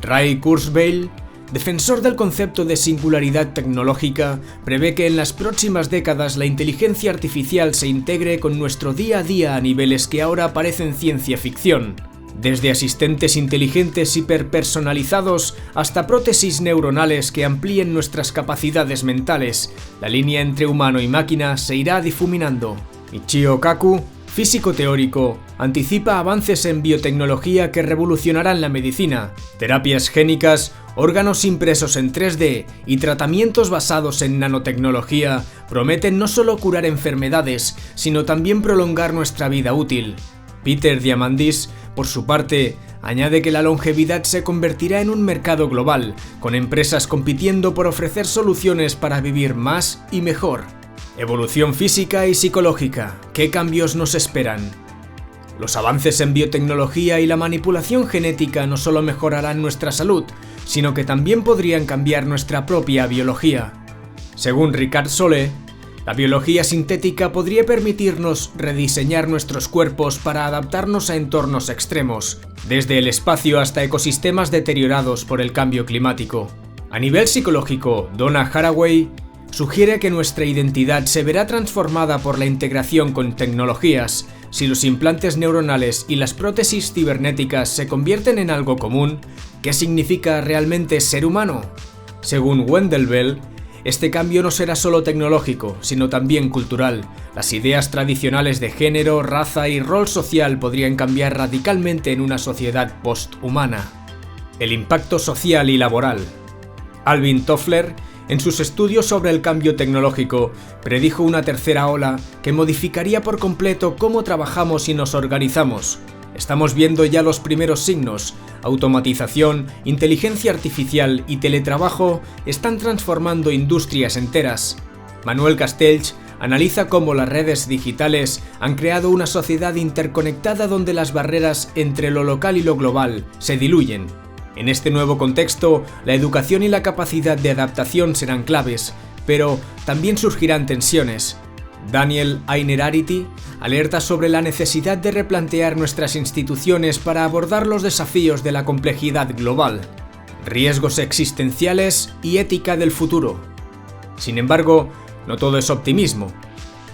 Ray Kurzweil, defensor del concepto de singularidad tecnológica, prevé que en las próximas décadas la inteligencia artificial se integre con nuestro día a día a niveles que ahora parecen ciencia ficción. Desde asistentes inteligentes hiperpersonalizados hasta prótesis neuronales que amplíen nuestras capacidades mentales, la línea entre humano y máquina se irá difuminando. Michio Kaku, físico teórico, anticipa avances en biotecnología que revolucionarán la medicina, terapias génicas, órganos impresos en 3D y tratamientos basados en nanotecnología prometen no solo curar enfermedades, sino también prolongar nuestra vida útil. Peter Diamandis, por su parte, añade que la longevidad se convertirá en un mercado global, con empresas compitiendo por ofrecer soluciones para vivir más y mejor. Evolución física y psicológica. ¿Qué cambios nos esperan? Los avances en biotecnología y la manipulación genética no solo mejorarán nuestra salud, sino que también podrían cambiar nuestra propia biología. Según Ricard Solé, la biología sintética podría permitirnos rediseñar nuestros cuerpos para adaptarnos a entornos extremos, desde el espacio hasta ecosistemas deteriorados por el cambio climático. A nivel psicológico, Donna Haraway sugiere que nuestra identidad se verá transformada por la integración con tecnologías. Si los implantes neuronales y las prótesis cibernéticas se convierten en algo común, ¿qué significa realmente ser humano? Según Wendell Bell, este cambio no será solo tecnológico, sino también cultural. Las ideas tradicionales de género, raza y rol social podrían cambiar radicalmente en una sociedad posthumana. El impacto social y laboral. Alvin Toffler, en sus estudios sobre el cambio tecnológico, predijo una tercera ola que modificaría por completo cómo trabajamos y nos organizamos. Estamos viendo ya los primeros signos. Automatización, inteligencia artificial y teletrabajo están transformando industrias enteras. Manuel Castells analiza cómo las redes digitales han creado una sociedad interconectada donde las barreras entre lo local y lo global se diluyen. En este nuevo contexto, la educación y la capacidad de adaptación serán claves, pero también surgirán tensiones. Daniel Einarity alerta sobre la necesidad de replantear nuestras instituciones para abordar los desafíos de la complejidad global, riesgos existenciales y ética del futuro. Sin embargo, no todo es optimismo.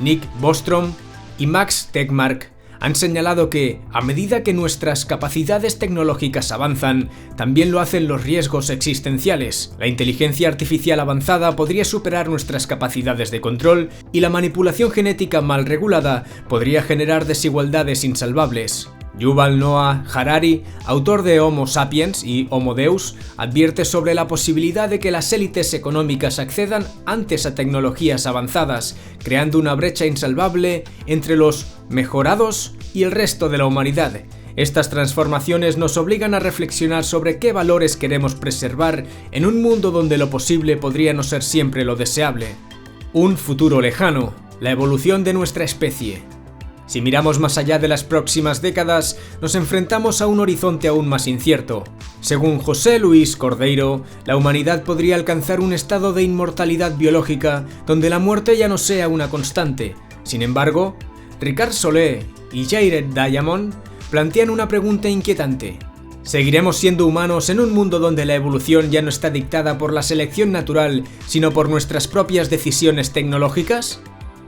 Nick Bostrom y Max Tegmark han señalado que, a medida que nuestras capacidades tecnológicas avanzan, también lo hacen los riesgos existenciales. La inteligencia artificial avanzada podría superar nuestras capacidades de control y la manipulación genética mal regulada podría generar desigualdades insalvables. Yuval Noah Harari, autor de Homo Sapiens y Homo Deus, advierte sobre la posibilidad de que las élites económicas accedan antes a tecnologías avanzadas, creando una brecha insalvable entre los mejorados y el resto de la humanidad. Estas transformaciones nos obligan a reflexionar sobre qué valores queremos preservar en un mundo donde lo posible podría no ser siempre lo deseable. Un futuro lejano, la evolución de nuestra especie. Si miramos más allá de las próximas décadas, nos enfrentamos a un horizonte aún más incierto. Según José Luis Cordeiro, la humanidad podría alcanzar un estado de inmortalidad biológica donde la muerte ya no sea una constante. Sin embargo, Ricard Solé y Jared Diamond plantean una pregunta inquietante. ¿Seguiremos siendo humanos en un mundo donde la evolución ya no está dictada por la selección natural, sino por nuestras propias decisiones tecnológicas?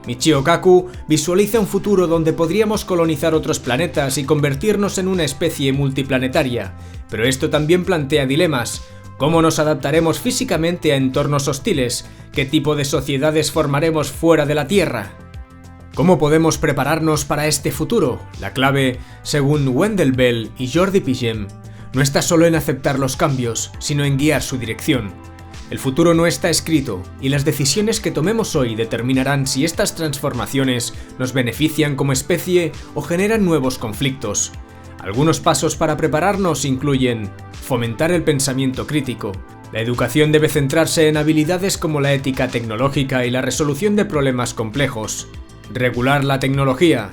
Michio Kaku visualiza un futuro donde podríamos colonizar otros planetas y convertirnos en una especie multiplanetaria, pero esto también plantea dilemas. ¿Cómo nos adaptaremos físicamente a entornos hostiles? ¿Qué tipo de sociedades formaremos fuera de la Tierra? ¿Cómo podemos prepararnos para este futuro? La clave, según Wendell Bell y Jordi Pigem, no está solo en aceptar los cambios, sino en guiar su dirección. El futuro no está escrito, y las decisiones que tomemos hoy determinarán si estas transformaciones nos benefician como especie o generan nuevos conflictos. Algunos pasos para prepararnos incluyen fomentar el pensamiento crítico. La educación debe centrarse en habilidades como la ética tecnológica y la resolución de problemas complejos. Regular la tecnología.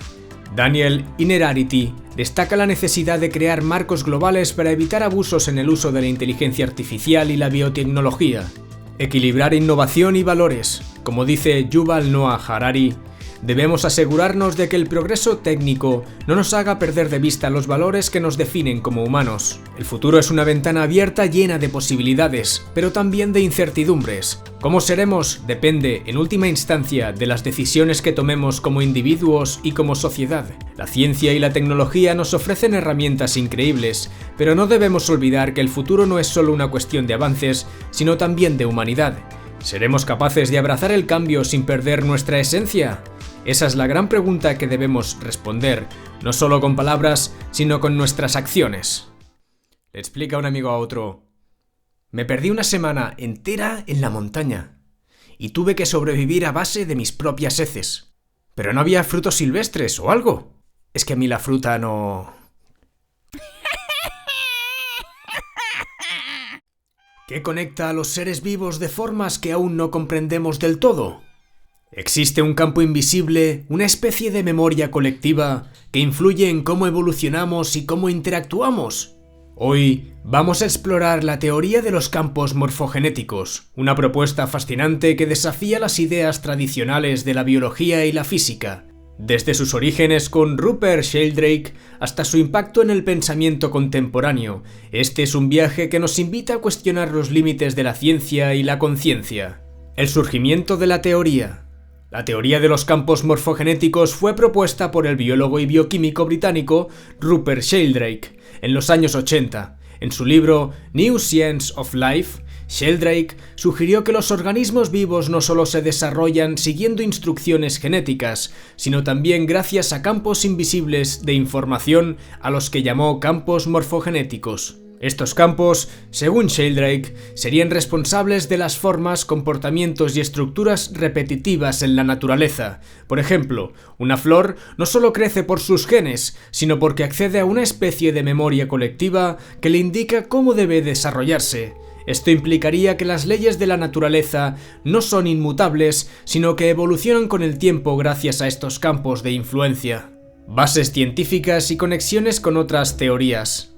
Daniel Innerarity destaca la necesidad de crear marcos globales para evitar abusos en el uso de la inteligencia artificial y la biotecnología. Equilibrar innovación y valores. Como dice Yuval Noah Harari, debemos asegurarnos de que el progreso técnico no nos haga perder de vista los valores que nos definen como humanos. El futuro es una ventana abierta llena de posibilidades, pero también de incertidumbres. Cómo seremos depende, en última instancia, de las decisiones que tomemos como individuos y como sociedad. La ciencia y la tecnología nos ofrecen herramientas increíbles, pero no debemos olvidar que el futuro no es solo una cuestión de avances, sino también de humanidad. ¿Seremos capaces de abrazar el cambio sin perder nuestra esencia? Esa es la gran pregunta que debemos responder, no solo con palabras, sino con nuestras acciones. Le explica un amigo a otro: me perdí una semana entera en la montaña y tuve que sobrevivir a base de mis propias heces. Pero no había frutos silvestres o algo. Es que a mí la fruta no... ¿Qué conecta a los seres vivos de formas que aún no comprendemos del todo? Existe un campo invisible, una especie de memoria colectiva que influye en cómo evolucionamos y cómo interactuamos. Hoy vamos a explorar la teoría de los campos morfogenéticos, una propuesta fascinante que desafía las ideas tradicionales de la biología y la física. Desde sus orígenes con Rupert Sheldrake hasta su impacto en el pensamiento contemporáneo, este es un viaje que nos invita a cuestionar los límites de la ciencia y la conciencia. El surgimiento de la teoría. La teoría de los campos morfogenéticos fue propuesta por el biólogo y bioquímico británico Rupert Sheldrake en los años 80. En su libro New Science of Life, Sheldrake sugirió que los organismos vivos no solo se desarrollan siguiendo instrucciones genéticas, sino también gracias a campos invisibles de información a los que llamó campos morfogenéticos. Estos campos, según Sheldrake, serían responsables de las formas, comportamientos y estructuras repetitivas en la naturaleza. Por ejemplo, una flor no solo crece por sus genes, sino porque accede a una especie de memoria colectiva que le indica cómo debe desarrollarse. Esto implicaría que las leyes de la naturaleza no son inmutables, sino que evolucionan con el tiempo gracias a estos campos de influencia. Bases científicas y conexiones con otras teorías.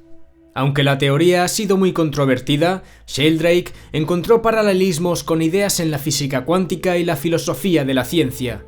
Aunque la teoría ha sido muy controvertida, Sheldrake encontró paralelismos con ideas en la física cuántica y la filosofía de la ciencia.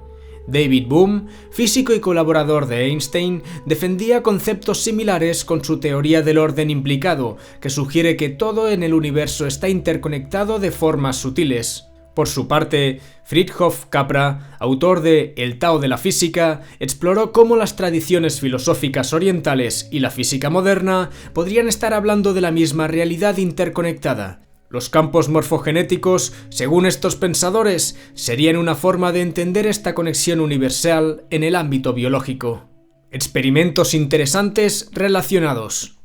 David Bohm, físico y colaborador de Einstein, defendía conceptos similares con su teoría del orden implicado, que sugiere que todo en el universo está interconectado de formas sutiles. Por su parte, Fritjof Capra, autor de El Tao de la física, exploró cómo las tradiciones filosóficas orientales y la física moderna podrían estar hablando de la misma realidad interconectada. Los campos morfogenéticos, según estos pensadores, serían una forma de entender esta conexión universal en el ámbito biológico. Experimentos interesantes relacionados.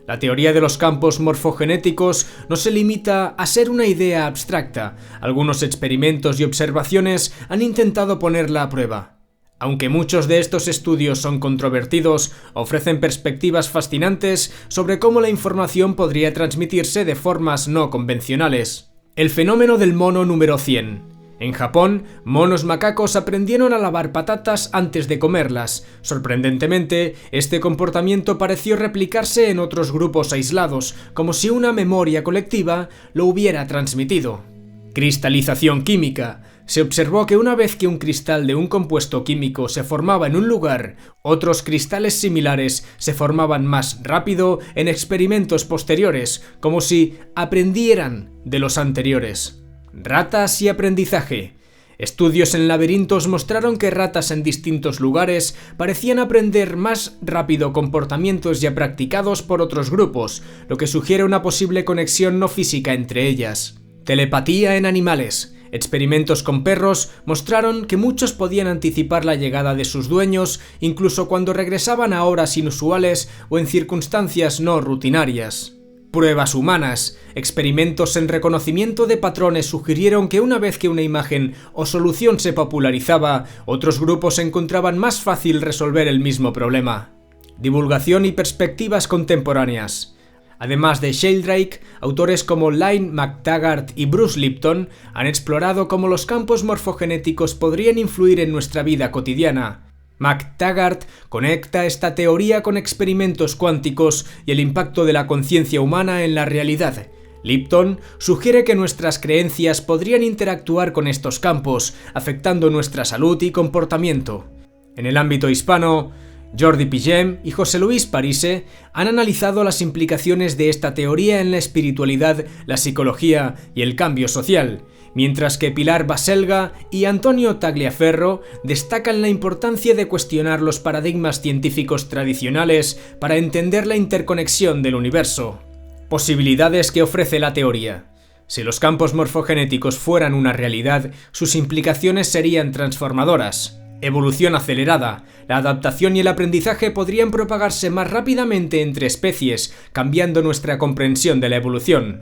La teoría de los campos morfogenéticos no se limita a ser una idea abstracta. Algunos experimentos y observaciones han intentado ponerla a prueba. Aunque muchos de estos estudios son controvertidos, ofrecen perspectivas fascinantes sobre cómo la información podría transmitirse de formas no convencionales. El fenómeno del mono número 100. En Japón, monos macacos aprendieron a lavar patatas antes de comerlas. Sorprendentemente, este comportamiento pareció replicarse en otros grupos aislados, como si una memoria colectiva lo hubiera transmitido. Cristalización química. Se observó que una vez que un cristal de un compuesto químico se formaba en un lugar, otros cristales similares se formaban más rápido en experimentos posteriores, como si aprendieran de los anteriores. Ratas y aprendizaje. Estudios en laberintos mostraron que ratas en distintos lugares parecían aprender más rápido comportamientos ya practicados por otros grupos, lo que sugiere una posible conexión no física entre ellas. Telepatía en animales. Experimentos con perros mostraron que muchos podían anticipar la llegada de sus dueños incluso cuando regresaban a horas inusuales o en circunstancias no rutinarias. Pruebas humanas. Experimentos en reconocimiento de patrones sugirieron que una vez que una imagen o solución se popularizaba, otros grupos encontraban más fácil resolver el mismo problema. divulgación y perspectivas contemporáneas. Además de Sheldrake, autores como Lynne McTaggart y Bruce Lipton han explorado cómo los campos morfogenéticos podrían influir en nuestra vida cotidiana. McTaggart conecta esta teoría con experimentos cuánticos y el impacto de la conciencia humana en la realidad. Lipton sugiere que nuestras creencias podrían interactuar con estos campos, afectando nuestra salud y comportamiento. En el ámbito hispano, Jordi Pigem y José Luis Parise han analizado las implicaciones de esta teoría en la espiritualidad, la psicología y el cambio social, mientras que Pilar Baselga y Antonio Tagliaferro destacan la importancia de cuestionar los paradigmas científicos tradicionales para entender la interconexión del universo. Posibilidades que ofrece la teoría. Si los campos morfogenéticos fueran una realidad, sus implicaciones serían transformadoras. Evolución acelerada. La adaptación y el aprendizaje podrían propagarse más rápidamente entre especies, cambiando nuestra comprensión de la evolución.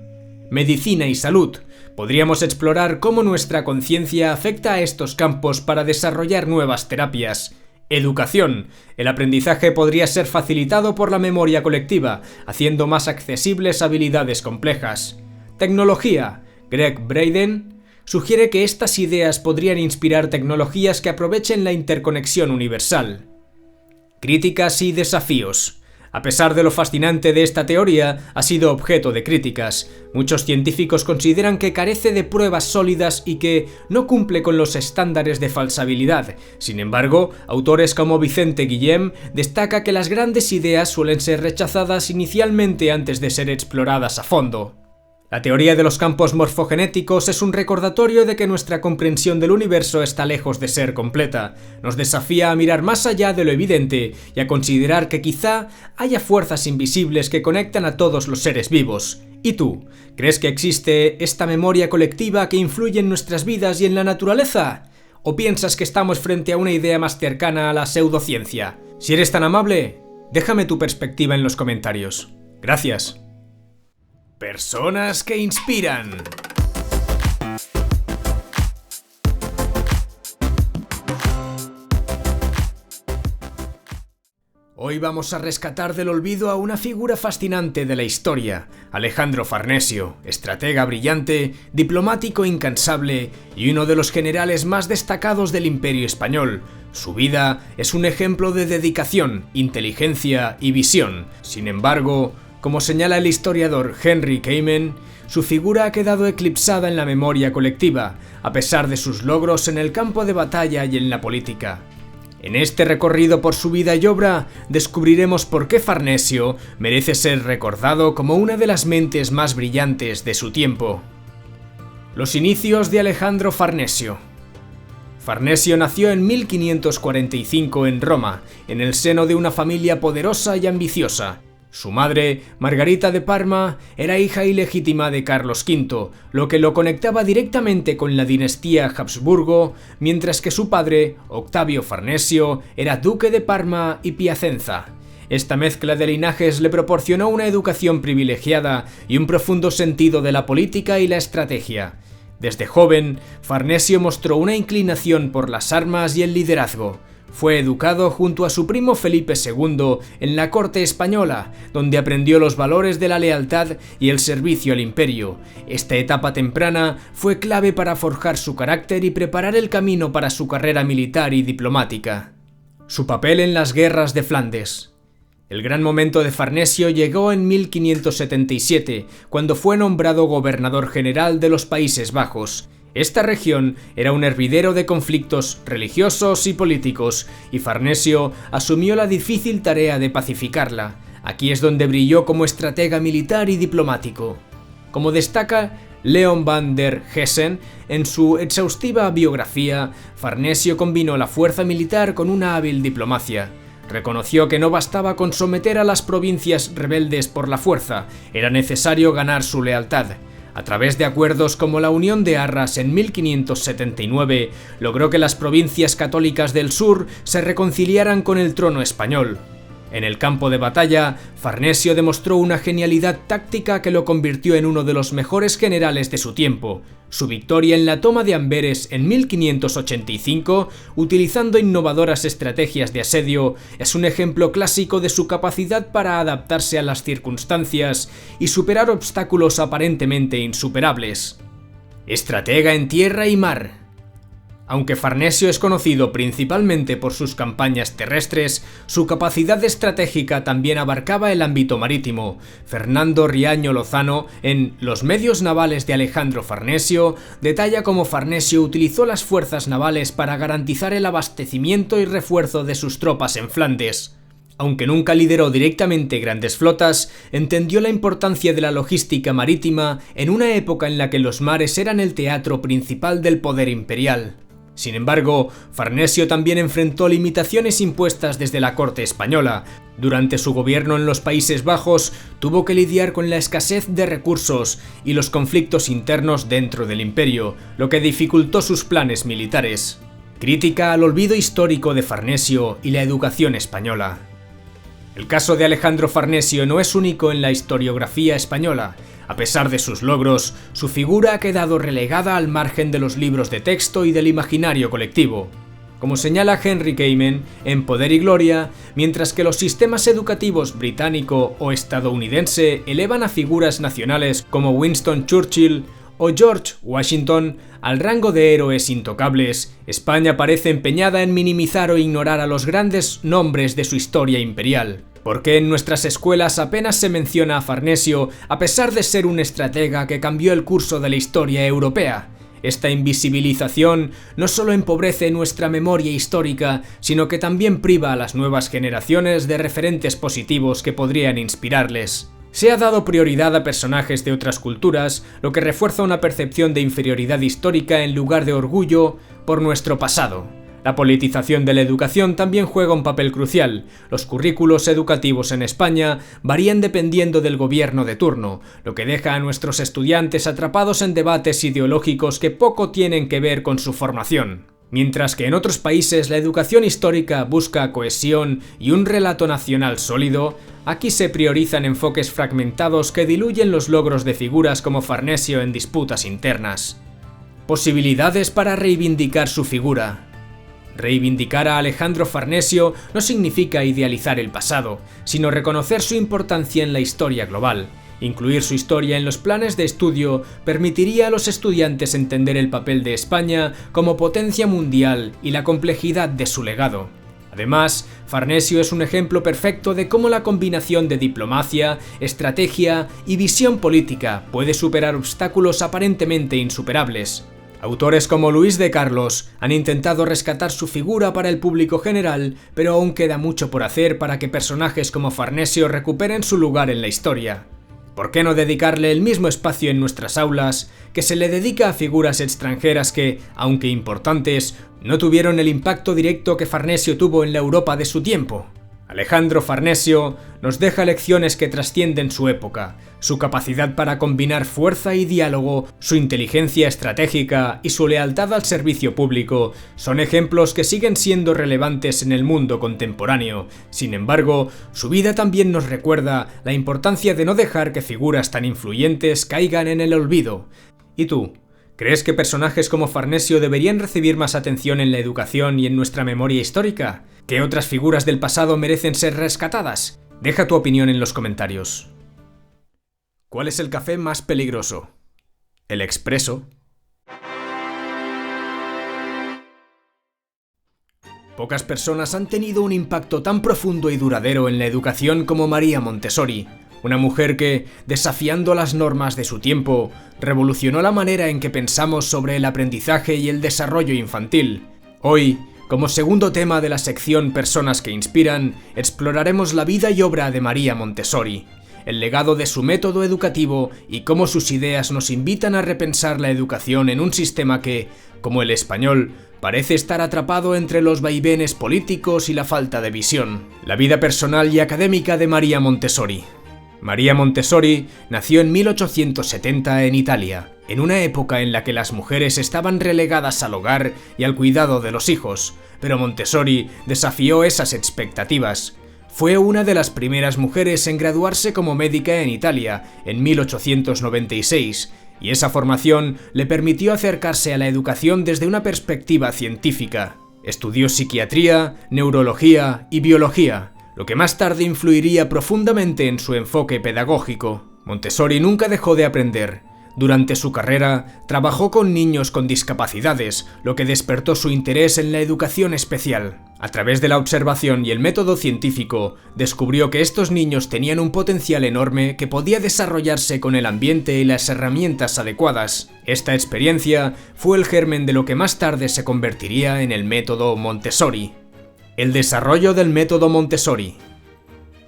Medicina y salud. Podríamos explorar cómo nuestra conciencia afecta a estos campos para desarrollar nuevas terapias. Educación. El aprendizaje podría ser facilitado por la memoria colectiva, haciendo más accesibles habilidades complejas. Tecnología. Greg Braden sugiere que estas ideas podrían inspirar tecnologías que aprovechen la interconexión universal. Críticas y desafíos. A pesar de lo fascinante de esta teoría, ha sido objeto de críticas. Muchos científicos consideran que carece de pruebas sólidas y que no cumple con los estándares de falsabilidad. Sin embargo, autores como Vicente Guillem destaca que las grandes ideas suelen ser rechazadas inicialmente antes de ser exploradas a fondo. La teoría de los campos morfogenéticos es un recordatorio de que nuestra comprensión del universo está lejos de ser completa. Nos desafía a mirar más allá de lo evidente y a considerar que quizá haya fuerzas invisibles que conectan a todos los seres vivos. ¿Y tú? ¿Crees que existe esta memoria colectiva que influye en nuestras vidas y en la naturaleza? ¿O piensas que estamos frente a una idea más cercana a la pseudociencia? Si eres tan amable, déjame tu perspectiva en los comentarios. Gracias. Personas que inspiran. Hoy vamos a rescatar del olvido a una figura fascinante de la historia, Alejandro Farnesio, estratega brillante, diplomático incansable y uno de los generales más destacados del Imperio Español. Su vida es un ejemplo de dedicación, inteligencia y visión. Sin embargo, como señala el historiador Henry Kamen, su figura ha quedado eclipsada en la memoria colectiva, a pesar de sus logros en el campo de batalla y en la política. En este recorrido por su vida y obra, descubriremos por qué Farnesio merece ser recordado como una de las mentes más brillantes de su tiempo. Los inicios de Alejandro Farnesio. Farnesio nació en 1545 en Roma, en el seno de una familia poderosa y ambiciosa. Su madre, Margarita de Parma, era hija ilegítima de Carlos V, lo que lo conectaba directamente con la dinastía Habsburgo, mientras que su padre, Octavio Farnesio, era duque de Parma y Piacenza. Esta mezcla de linajes le proporcionó una educación privilegiada y un profundo sentido de la política y la estrategia. Desde joven, Farnesio mostró una inclinación por las armas y el liderazgo. Fue educado junto a su primo Felipe II en la corte española, donde aprendió los valores de la lealtad y el servicio al imperio. Esta etapa temprana fue clave para forjar su carácter y preparar el camino para su carrera militar y diplomática. Su papel en las guerras de Flandes. El gran momento de Farnesio llegó en 1577, cuando fue nombrado gobernador general de los Países Bajos. Esta región era un hervidero de conflictos religiosos y políticos, y Farnesio asumió la difícil tarea de pacificarla. Aquí es donde brilló como estratega militar y diplomático. Como destaca Leon van der Hessen en su exhaustiva biografía, Farnesio combinó la fuerza militar con una hábil diplomacia. Reconoció que no bastaba con someter a las provincias rebeldes por la fuerza, era necesario ganar su lealtad. A través de acuerdos como la Unión de Arras en 1579, logró que las provincias católicas del sur se reconciliaran con el trono español. En el campo de batalla, Farnesio demostró una genialidad táctica que lo convirtió en uno de los mejores generales de su tiempo. Su victoria en la toma de Amberes en 1585, utilizando innovadoras estrategias de asedio, es un ejemplo clásico de su capacidad para adaptarse a las circunstancias y superar obstáculos aparentemente insuperables. Estratega en tierra y mar. Aunque Farnesio es conocido principalmente por sus campañas terrestres, su capacidad estratégica también abarcaba el ámbito marítimo. Fernando Riaño Lozano, en Los medios navales de Alejandro Farnesio, detalla cómo Farnesio utilizó las fuerzas navales para garantizar el abastecimiento y refuerzo de sus tropas en Flandes. Aunque nunca lideró directamente grandes flotas, entendió la importancia de la logística marítima en una época en la que los mares eran el teatro principal del poder imperial. Sin embargo, Farnesio también enfrentó limitaciones impuestas desde la corte española. Durante su gobierno en los Países Bajos, tuvo que lidiar con la escasez de recursos y los conflictos internos dentro del imperio, lo que dificultó sus planes militares. Crítica al olvido histórico de Farnesio y la educación española. El caso de Alejandro Farnesio no es único en la historiografía española. A pesar de sus logros, su figura ha quedado relegada al margen de los libros de texto y del imaginario colectivo. Como señala Henry Kamen en Poder y Gloria, mientras que los sistemas educativos británico o estadounidense elevan a figuras nacionales como Winston Churchill o George Washington al rango de héroes intocables, España parece empeñada en minimizar o ignorar a los grandes nombres de su historia imperial. ¿Por qué en nuestras escuelas apenas se menciona a Farnesio a pesar de ser un estratega que cambió el curso de la historia europea? Esta invisibilización no solo empobrece nuestra memoria histórica, sino que también priva a las nuevas generaciones de referentes positivos que podrían inspirarles. Se ha dado prioridad a personajes de otras culturas, lo que refuerza una percepción de inferioridad histórica en lugar de orgullo por nuestro pasado. La politización de la educación también juega un papel crucial. Los currículos educativos en España varían dependiendo del gobierno de turno, lo que deja a nuestros estudiantes atrapados en debates ideológicos que poco tienen que ver con su formación. Mientras que en otros países la educación histórica busca cohesión y un relato nacional sólido, aquí se priorizan enfoques fragmentados que diluyen los logros de figuras como Farnesio en disputas internas. Posibilidades para reivindicar su figura. Reivindicar a Alejandro Farnesio no significa idealizar el pasado, sino reconocer su importancia en la historia global. Incluir su historia en los planes de estudio permitiría a los estudiantes entender el papel de España como potencia mundial y la complejidad de su legado. Además, Farnesio es un ejemplo perfecto de cómo la combinación de diplomacia, estrategia y visión política puede superar obstáculos aparentemente insuperables. Autores como Luis de Carlos han intentado rescatar su figura para el público general, pero aún queda mucho por hacer para que personajes como Farnesio recuperen su lugar en la historia. ¿Por qué no dedicarle el mismo espacio en nuestras aulas que se le dedica a figuras extranjeras que, aunque importantes, no tuvieron el impacto directo que Farnesio tuvo en la Europa de su tiempo? Alejandro Farnesio nos deja lecciones que trascienden su época. Su capacidad para combinar fuerza y diálogo, su inteligencia estratégica y su lealtad al servicio público son ejemplos que siguen siendo relevantes en el mundo contemporáneo. Sin embargo, su vida también nos recuerda la importancia de no dejar que figuras tan influyentes caigan en el olvido. ¿Y tú? ¿Crees que personajes como Farnesio deberían recibir más atención en la educación y en nuestra memoria histórica? ¿Qué otras figuras del pasado merecen ser rescatadas? Deja tu opinión en los comentarios. ¿Cuál es el café más peligroso? ¿El expreso? Pocas personas han tenido un impacto tan profundo y duradero en la educación como María Montessori, una mujer que, desafiando las normas de su tiempo, revolucionó la manera en que pensamos sobre el aprendizaje y el desarrollo infantil. Hoy, como segundo tema de la sección Personas que inspiran, exploraremos la vida y obra de María Montessori, el legado de su método educativo y cómo sus ideas nos invitan a repensar la educación en un sistema que, como el español, parece estar atrapado entre los vaivenes políticos y la falta de visión. La vida personal y académica de María Montessori. María Montessori nació en 1870 en Italia, en una época en la que las mujeres estaban relegadas al hogar y al cuidado de los hijos, pero Montessori desafió esas expectativas. Fue una de las primeras mujeres en graduarse como médica en Italia en 1896, y esa formación le permitió acercarse a la educación desde una perspectiva científica. Estudió psiquiatría, neurología y biología, lo que más tarde influiría profundamente en su enfoque pedagógico. Montessori nunca dejó de aprender. Durante su carrera, trabajó con niños con discapacidades, lo que despertó su interés en la educación especial. A través de la observación y el método científico, descubrió que estos niños tenían un potencial enorme que podía desarrollarse con el ambiente y las herramientas adecuadas. Esta experiencia fue el germen de lo que más tarde se convertiría en el método Montessori. El desarrollo del método Montessori.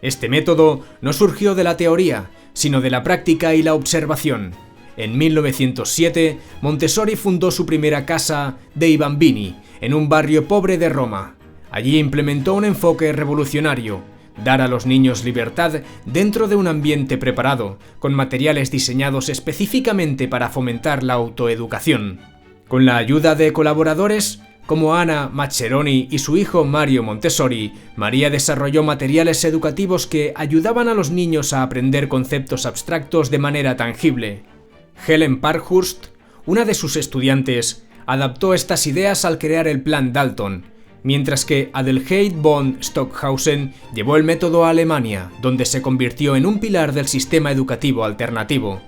Este método no surgió de la teoría, sino de la práctica y la observación. En 1907, Montessori fundó su primera casa dei Bambini, en un barrio pobre de Roma. Allí implementó un enfoque revolucionario: dar a los niños libertad dentro de un ambiente preparado, con materiales diseñados específicamente para fomentar la autoeducación. Con la ayuda de colaboradores como Anna Maccheroni y su hijo Mario Montessori, María desarrolló materiales educativos que ayudaban a los niños a aprender conceptos abstractos de manera tangible. Helen Parkhurst, una de sus estudiantes, adaptó estas ideas al crear el Plan Dalton, mientras que Adelheid von Stockhausen llevó el método a Alemania, donde se convirtió en un pilar del sistema educativo alternativo.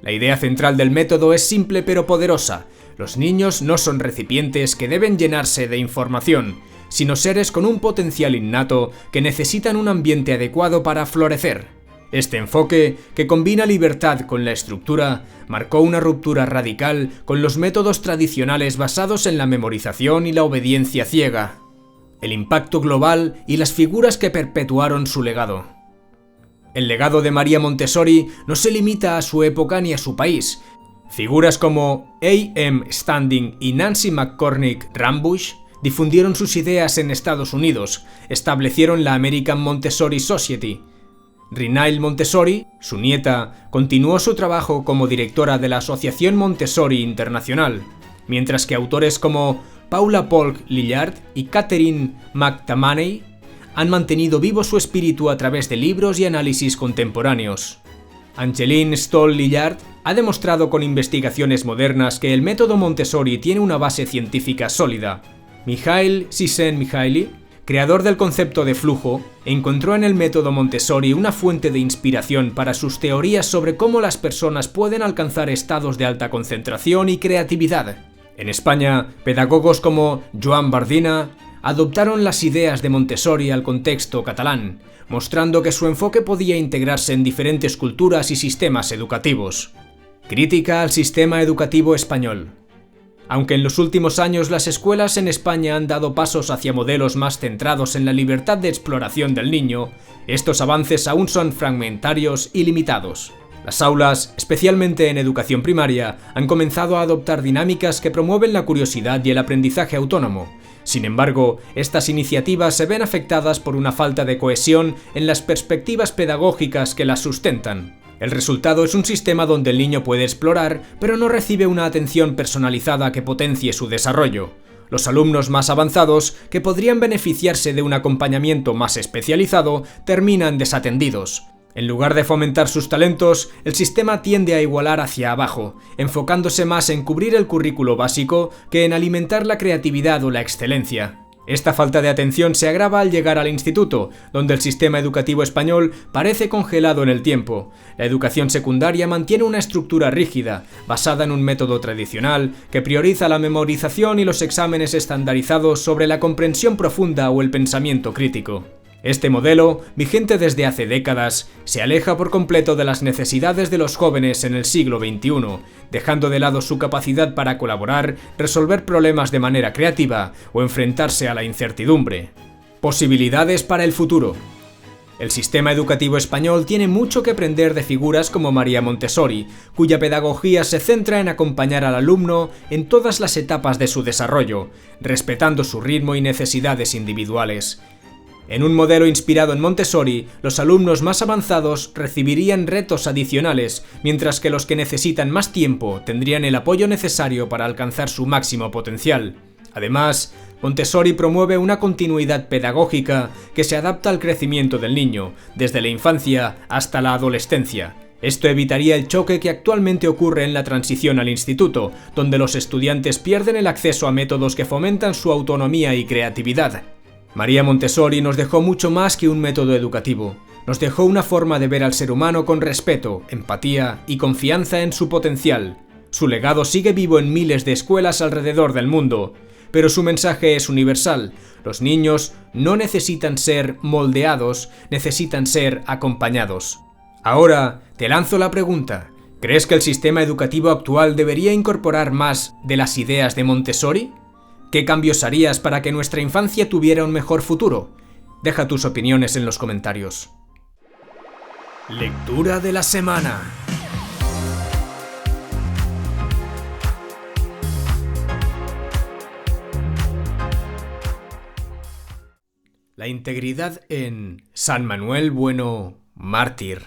La idea central del método es simple pero poderosa: los niños no son recipientes que deben llenarse de información, sino seres con un potencial innato que necesitan un ambiente adecuado para florecer. Este enfoque, que combina libertad con la estructura, marcó una ruptura radical con los métodos tradicionales basados en la memorización y la obediencia ciega. El impacto global y las figuras que perpetuaron su legado. El legado de María Montessori no se limita a su época ni a su país. Figuras como A.M. Standing y Nancy McCormick Rambusch difundieron sus ideas en Estados Unidos, establecieron la American Montessori Society. Rinail Montessori, su nieta, continuó su trabajo como directora de la Asociación Montessori Internacional, mientras que autores como Paula Polk Lillard y Catherine McTamaney han mantenido vivo su espíritu a través de libros y análisis contemporáneos. Angeline Stoll Lillard ha demostrado con investigaciones modernas que el método Montessori tiene una base científica sólida. Mihail Csikszentmihalyi, creador del concepto de flujo, encontró en el método Montessori una fuente de inspiración para sus teorías sobre cómo las personas pueden alcanzar estados de alta concentración y creatividad. En España, pedagogos como Joan Bardina adoptaron las ideas de Montessori al contexto catalán, mostrando que su enfoque podía integrarse en diferentes culturas y sistemas educativos. Crítica al sistema educativo español. Aunque en los últimos años las escuelas en España han dado pasos hacia modelos más centrados en la libertad de exploración del niño, estos avances aún son fragmentarios y limitados. Las aulas, especialmente en educación primaria, han comenzado a adoptar dinámicas que promueven la curiosidad y el aprendizaje autónomo. Sin embargo, estas iniciativas se ven afectadas por una falta de cohesión en las perspectivas pedagógicas que las sustentan. El resultado es un sistema donde el niño puede explorar, pero no recibe una atención personalizada que potencie su desarrollo. Los alumnos más avanzados, que podrían beneficiarse de un acompañamiento más especializado, terminan desatendidos. En lugar de fomentar sus talentos, el sistema tiende a igualar hacia abajo, enfocándose más en cubrir el currículo básico que en alimentar la creatividad o la excelencia. Esta falta de atención se agrava al llegar al instituto, donde el sistema educativo español parece congelado en el tiempo. La educación secundaria mantiene una estructura rígida, basada en un método tradicional, que prioriza la memorización y los exámenes estandarizados sobre la comprensión profunda o el pensamiento crítico. Este modelo, vigente desde hace décadas, se aleja por completo de las necesidades de los jóvenes en el siglo XXI, dejando de lado su capacidad para colaborar, resolver problemas de manera creativa o enfrentarse a la incertidumbre. Posibilidades para el futuro. El sistema educativo español tiene mucho que aprender de figuras como María Montessori, cuya pedagogía se centra en acompañar al alumno en todas las etapas de su desarrollo, respetando su ritmo y necesidades individuales. En un modelo inspirado en Montessori, los alumnos más avanzados recibirían retos adicionales, mientras que los que necesitan más tiempo tendrían el apoyo necesario para alcanzar su máximo potencial. Además, Montessori promueve una continuidad pedagógica que se adapta al crecimiento del niño, desde la infancia hasta la adolescencia. Esto evitaría el choque que actualmente ocurre en la transición al instituto, donde los estudiantes pierden el acceso a métodos que fomentan su autonomía y creatividad. María Montessori nos dejó mucho más que un método educativo. Nos dejó una forma de ver al ser humano con respeto, empatía y confianza en su potencial. Su legado sigue vivo en miles de escuelas alrededor del mundo, pero su mensaje es universal. Los niños no necesitan ser moldeados, necesitan ser acompañados. Ahora te lanzo la pregunta: ¿crees que el sistema educativo actual debería incorporar más de las ideas de Montessori? ¿Qué cambios harías para que nuestra infancia tuviera un mejor futuro? Deja tus opiniones en los comentarios. Lectura de la semana. La integridad en San Manuel Bueno, mártir.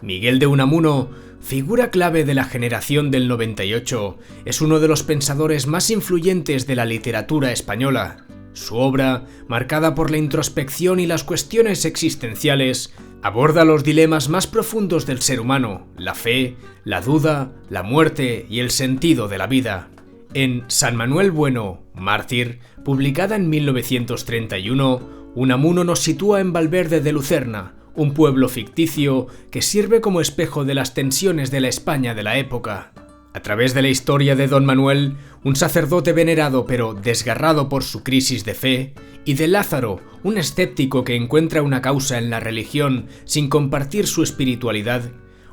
Miguel de Unamuno, figura clave de la generación del 98, es uno de los pensadores más influyentes de la literatura española. Su obra, marcada por la introspección y las cuestiones existenciales, aborda los dilemas más profundos del ser humano: la fe, la duda, la muerte y el sentido de la vida. En San Manuel Bueno, mártir, publicada en 1931, Unamuno nos sitúa en Valverde de Lucerna, un pueblo ficticio que sirve como espejo de las tensiones de la España de la época. A través de la historia de Don Manuel, un sacerdote venerado pero desgarrado por su crisis de fe, y de Lázaro, un escéptico que encuentra una causa en la religión sin compartir su espiritualidad,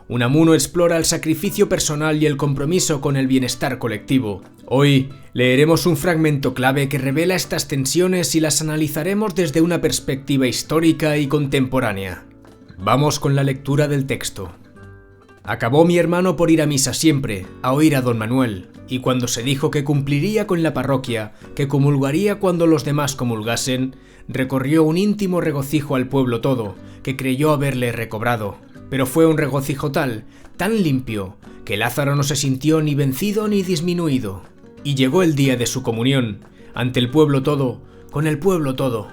Unamuno explora el sacrificio personal y el compromiso con el bienestar colectivo. Hoy leeremos un fragmento clave que revela estas tensiones y las analizaremos desde una perspectiva histórica y contemporánea. Vamos con la lectura del texto. Acabó mi hermano por ir a misa siempre, a oír a don Manuel, y cuando se dijo que cumpliría con la parroquia, que comulgaría cuando los demás comulgasen, recorrió un íntimo regocijo al pueblo todo, que creyó haberle recobrado. Pero fue un regocijo tan limpio, que Lázaro no se sintió ni vencido ni disminuido. Y llegó el día de su comunión, ante el pueblo todo, con el pueblo todo.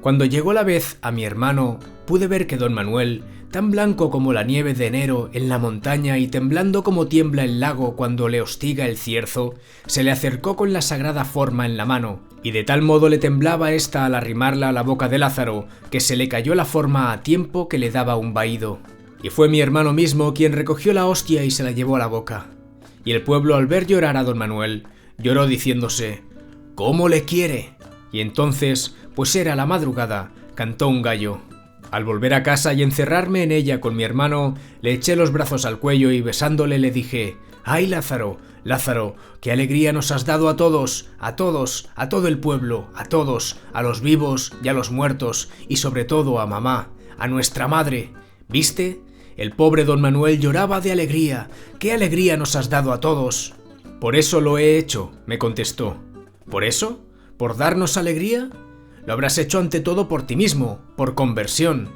Cuando llegó la vez a mi hermano, pude ver que don Manuel, tan blanco como la nieve de enero en la montaña y temblando como tiembla el lago cuando le hostiga el cierzo, se le acercó con la sagrada forma en la mano, y de tal modo le temblaba ésta al arrimarla a la boca de Lázaro, que se le cayó la forma a tiempo que le daba un vaído. Y fue mi hermano mismo quien recogió la hostia y se la llevó a la boca. Y el pueblo, al ver llorar a don Manuel, lloró diciéndose: «¿Cómo le quiere?». Y entonces, pues era la madrugada, cantó un gallo. Al volver a casa y encerrarme en ella con mi hermano, le eché los brazos al cuello y besándole le dije: «¡Ay, Lázaro, Lázaro, qué alegría nos has dado a todos, a todos, a todo el pueblo, a todos, a los vivos y a los muertos, y sobre todo a mamá, a nuestra madre! ¿Viste? El pobre don Manuel lloraba de alegría. ¡Qué alegría nos has dado a todos!». «Por eso lo he hecho», me contestó. «¿Por eso? ¿Por darnos alegría? Lo habrás hecho ante todo por ti mismo, por conversión».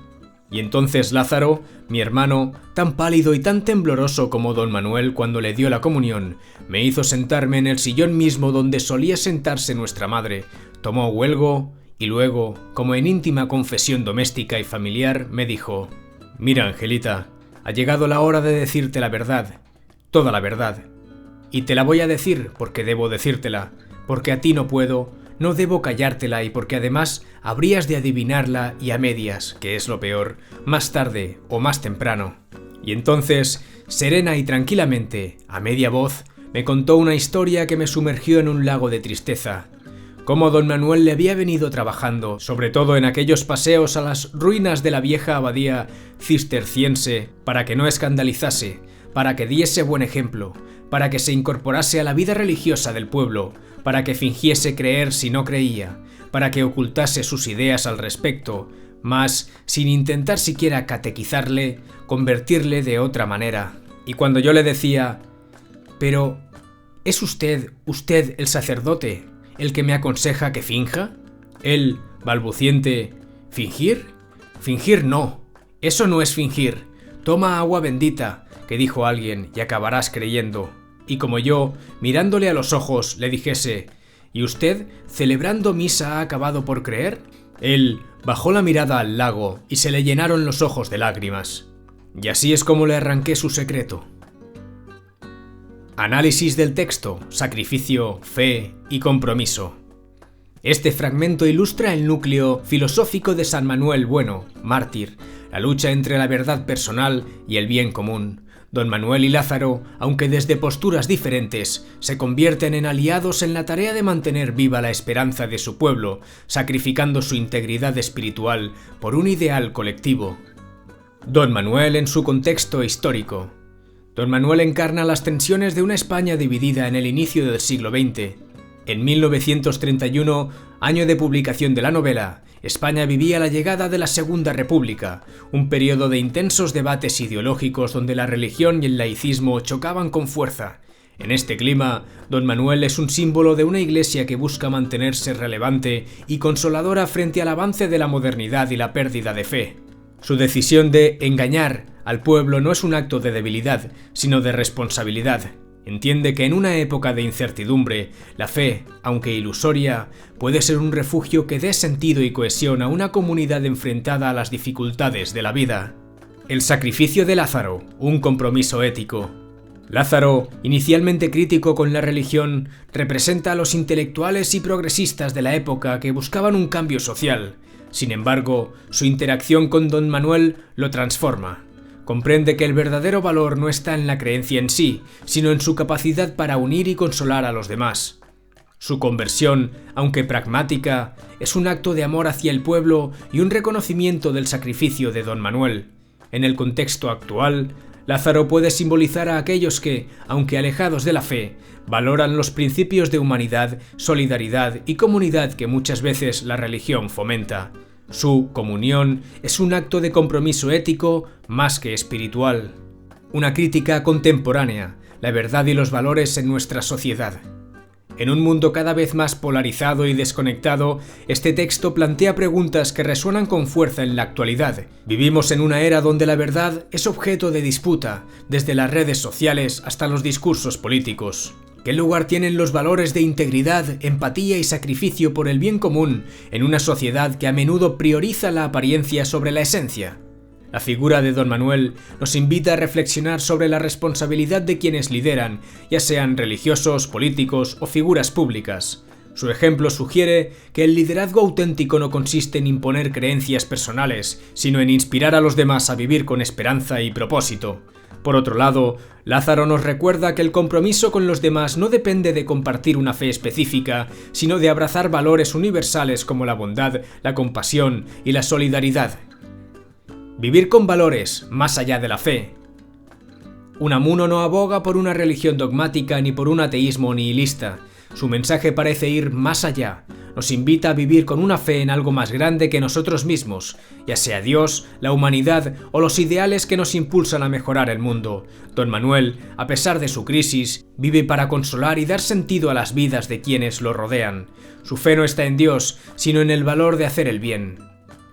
Y entonces Lázaro, mi hermano, tan pálido y tan tembloroso como don Manuel cuando le dio la comunión, me hizo sentarme en el sillón mismo donde solía sentarse nuestra madre, tomó huelgo y luego, como en íntima confesión doméstica y familiar, me dijo: «Mira, Angelita, ha llegado la hora de decirte la verdad, toda la verdad. Y te la voy a decir porque debo decírtela, porque a ti no puedo, no debo callártela y porque además habrías de adivinarla y a medias, que es lo peor, más tarde o más temprano». Y entonces, serena y tranquilamente, a media voz, me contó una historia que me sumergió en un lago de tristeza. Cómo don Manuel le había venido trabajando, sobre todo en aquellos paseos a las ruinas de la vieja abadía cisterciense, para que no escandalizase, para que diese buen ejemplo, para que se incorporase a la vida religiosa del pueblo, para que fingiese creer si no creía, para que ocultase sus ideas al respecto, mas sin intentar siquiera catequizarle, convertirle de otra manera. Y cuando yo le decía: «Pero, ¿es usted el sacerdote el que me aconseja que finja?», él, balbuciente: «¿Fingir? Fingir no. Eso no es fingir. Toma agua bendita», que dijo alguien, «y acabarás creyendo». Y como yo, mirándole a los ojos, le dijese: ¿Y usted, celebrando misa, ha acabado por creer? Él bajó la mirada al lago y se le llenaron los ojos de lágrimas. Y así es como le arranqué su secreto. Análisis del texto, sacrificio, fe y compromiso. Este fragmento ilustra el núcleo filosófico de San Manuel Bueno, mártir, la lucha entre la verdad personal y el bien común. Don Manuel y Lázaro, aunque desde posturas diferentes, se convierten en aliados en la tarea de mantener viva la esperanza de su pueblo, sacrificando su integridad espiritual por un ideal colectivo. Don Manuel en su contexto histórico. Don Manuel encarna las tensiones de una España dividida en el inicio del siglo XX. En 1931, año de publicación de la novela, España vivía la llegada de la Segunda República, un periodo de intensos debates ideológicos donde la religión y el laicismo chocaban con fuerza. En este clima, Don Manuel es un símbolo de una iglesia que busca mantenerse relevante y consoladora frente al avance de la modernidad y la pérdida de fe. Su decisión de engañar al pueblo no es un acto de debilidad, sino de responsabilidad. Entiende que en una época de incertidumbre, la fe, aunque ilusoria, puede ser un refugio que dé sentido y cohesión a una comunidad enfrentada a las dificultades de la vida. El sacrificio de Lázaro, un compromiso ético. Lázaro, inicialmente crítico con la religión, representa a los intelectuales y progresistas de la época que buscaban un cambio social. Sin embargo, su interacción con Don Manuel lo transforma. Comprende que el verdadero valor no está en la creencia en sí, sino en su capacidad para unir y consolar a los demás. Su conversión, aunque pragmática, es un acto de amor hacia el pueblo y un reconocimiento del sacrificio de Don Manuel. En el contexto actual, Lázaro puede simbolizar a aquellos que, aunque alejados de la fe, valoran los principios de humanidad, solidaridad y comunidad que muchas veces la religión fomenta. Su comunión es un acto de compromiso ético más que espiritual. Una crítica contemporánea, la verdad y los valores en nuestra sociedad. En un mundo cada vez más polarizado y desconectado, este texto plantea preguntas que resuenan con fuerza en la actualidad. Vivimos en una era donde la verdad es objeto de disputa, desde las redes sociales hasta los discursos políticos. ¿Qué lugar tienen los valores de integridad, empatía y sacrificio por el bien común en una sociedad que a menudo prioriza la apariencia sobre la esencia? La figura de Don Manuel nos invita a reflexionar sobre la responsabilidad de quienes lideran, ya sean religiosos, políticos o figuras públicas. Su ejemplo sugiere que el liderazgo auténtico no consiste en imponer creencias personales, sino en inspirar a los demás a vivir con esperanza y propósito. Por otro lado, Lázaro nos recuerda que el compromiso con los demás no depende de compartir una fe específica, sino de abrazar valores universales como la bondad, la compasión y la solidaridad. Vivir con valores, más allá de la fe. Unamuno no aboga por una religión dogmática ni por un ateísmo nihilista. Su mensaje parece ir más allá. Nos invita a vivir con una fe en algo más grande que nosotros mismos, ya sea Dios, la humanidad o los ideales que nos impulsan a mejorar el mundo. Don Manuel, a pesar de su crisis, vive para consolar y dar sentido a las vidas de quienes lo rodean. Su fe no está en Dios, sino en el valor de hacer el bien.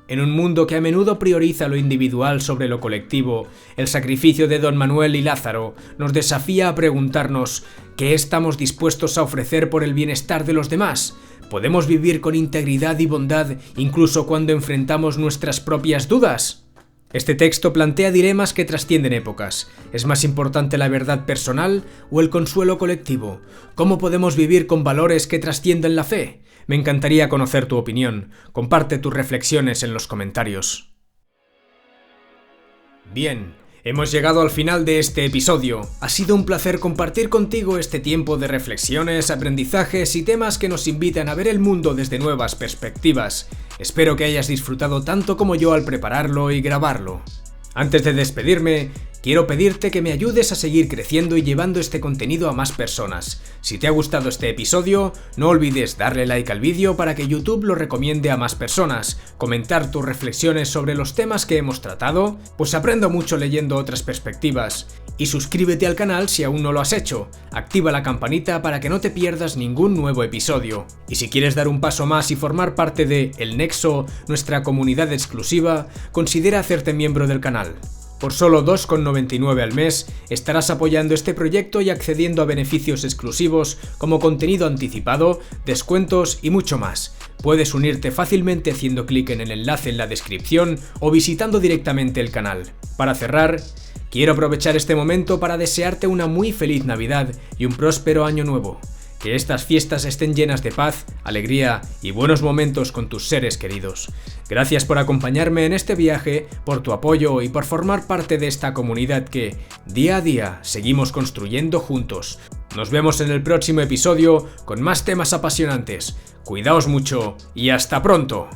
En un mundo que a menudo prioriza lo individual sobre lo colectivo, el sacrificio de Don Manuel y Lázaro nos desafía a preguntarnos ¿qué estamos dispuestos a ofrecer por el bienestar de los demás? ¿Podemos vivir con integridad y bondad incluso cuando enfrentamos nuestras propias dudas? Este texto plantea dilemas que trascienden épocas. ¿Es más importante la verdad personal o el consuelo colectivo? ¿Cómo podemos vivir con valores que trascienden la fe? Me encantaría conocer tu opinión. Comparte tus reflexiones en los comentarios. Bien, hemos llegado al final de este episodio. Ha sido un placer compartir contigo este tiempo de reflexiones, aprendizajes y temas que nos invitan a ver el mundo desde nuevas perspectivas. Espero que hayas disfrutado tanto como yo al prepararlo y grabarlo. Antes de despedirme, quiero pedirte que me ayudes a seguir creciendo y llevando este contenido a más personas. Si te ha gustado este episodio, no olvides darle like al vídeo para que YouTube lo recomiende a más personas, comentar tus reflexiones sobre los temas que hemos tratado, pues aprendo mucho leyendo otras perspectivas, y suscríbete al canal si aún no lo has hecho. Activa la campanita para que no te pierdas ningún nuevo episodio. Y si quieres dar un paso más y formar parte de El Nexo, nuestra comunidad exclusiva, considera hacerte miembro del canal. Por solo 2,99 al mes estarás apoyando este proyecto y accediendo a beneficios exclusivos como contenido anticipado, descuentos y mucho más. Puedes unirte fácilmente haciendo clic en el enlace en la descripción o visitando directamente el canal. Para cerrar, quiero aprovechar este momento para desearte una muy feliz Navidad y un próspero año nuevo. Que estas fiestas estén llenas de paz, alegría y buenos momentos con tus seres queridos. Gracias por acompañarme en este viaje, por tu apoyo y por formar parte de esta comunidad que, día a día, seguimos construyendo juntos. Nos vemos en el próximo episodio con más temas apasionantes. Cuidaos mucho y hasta pronto.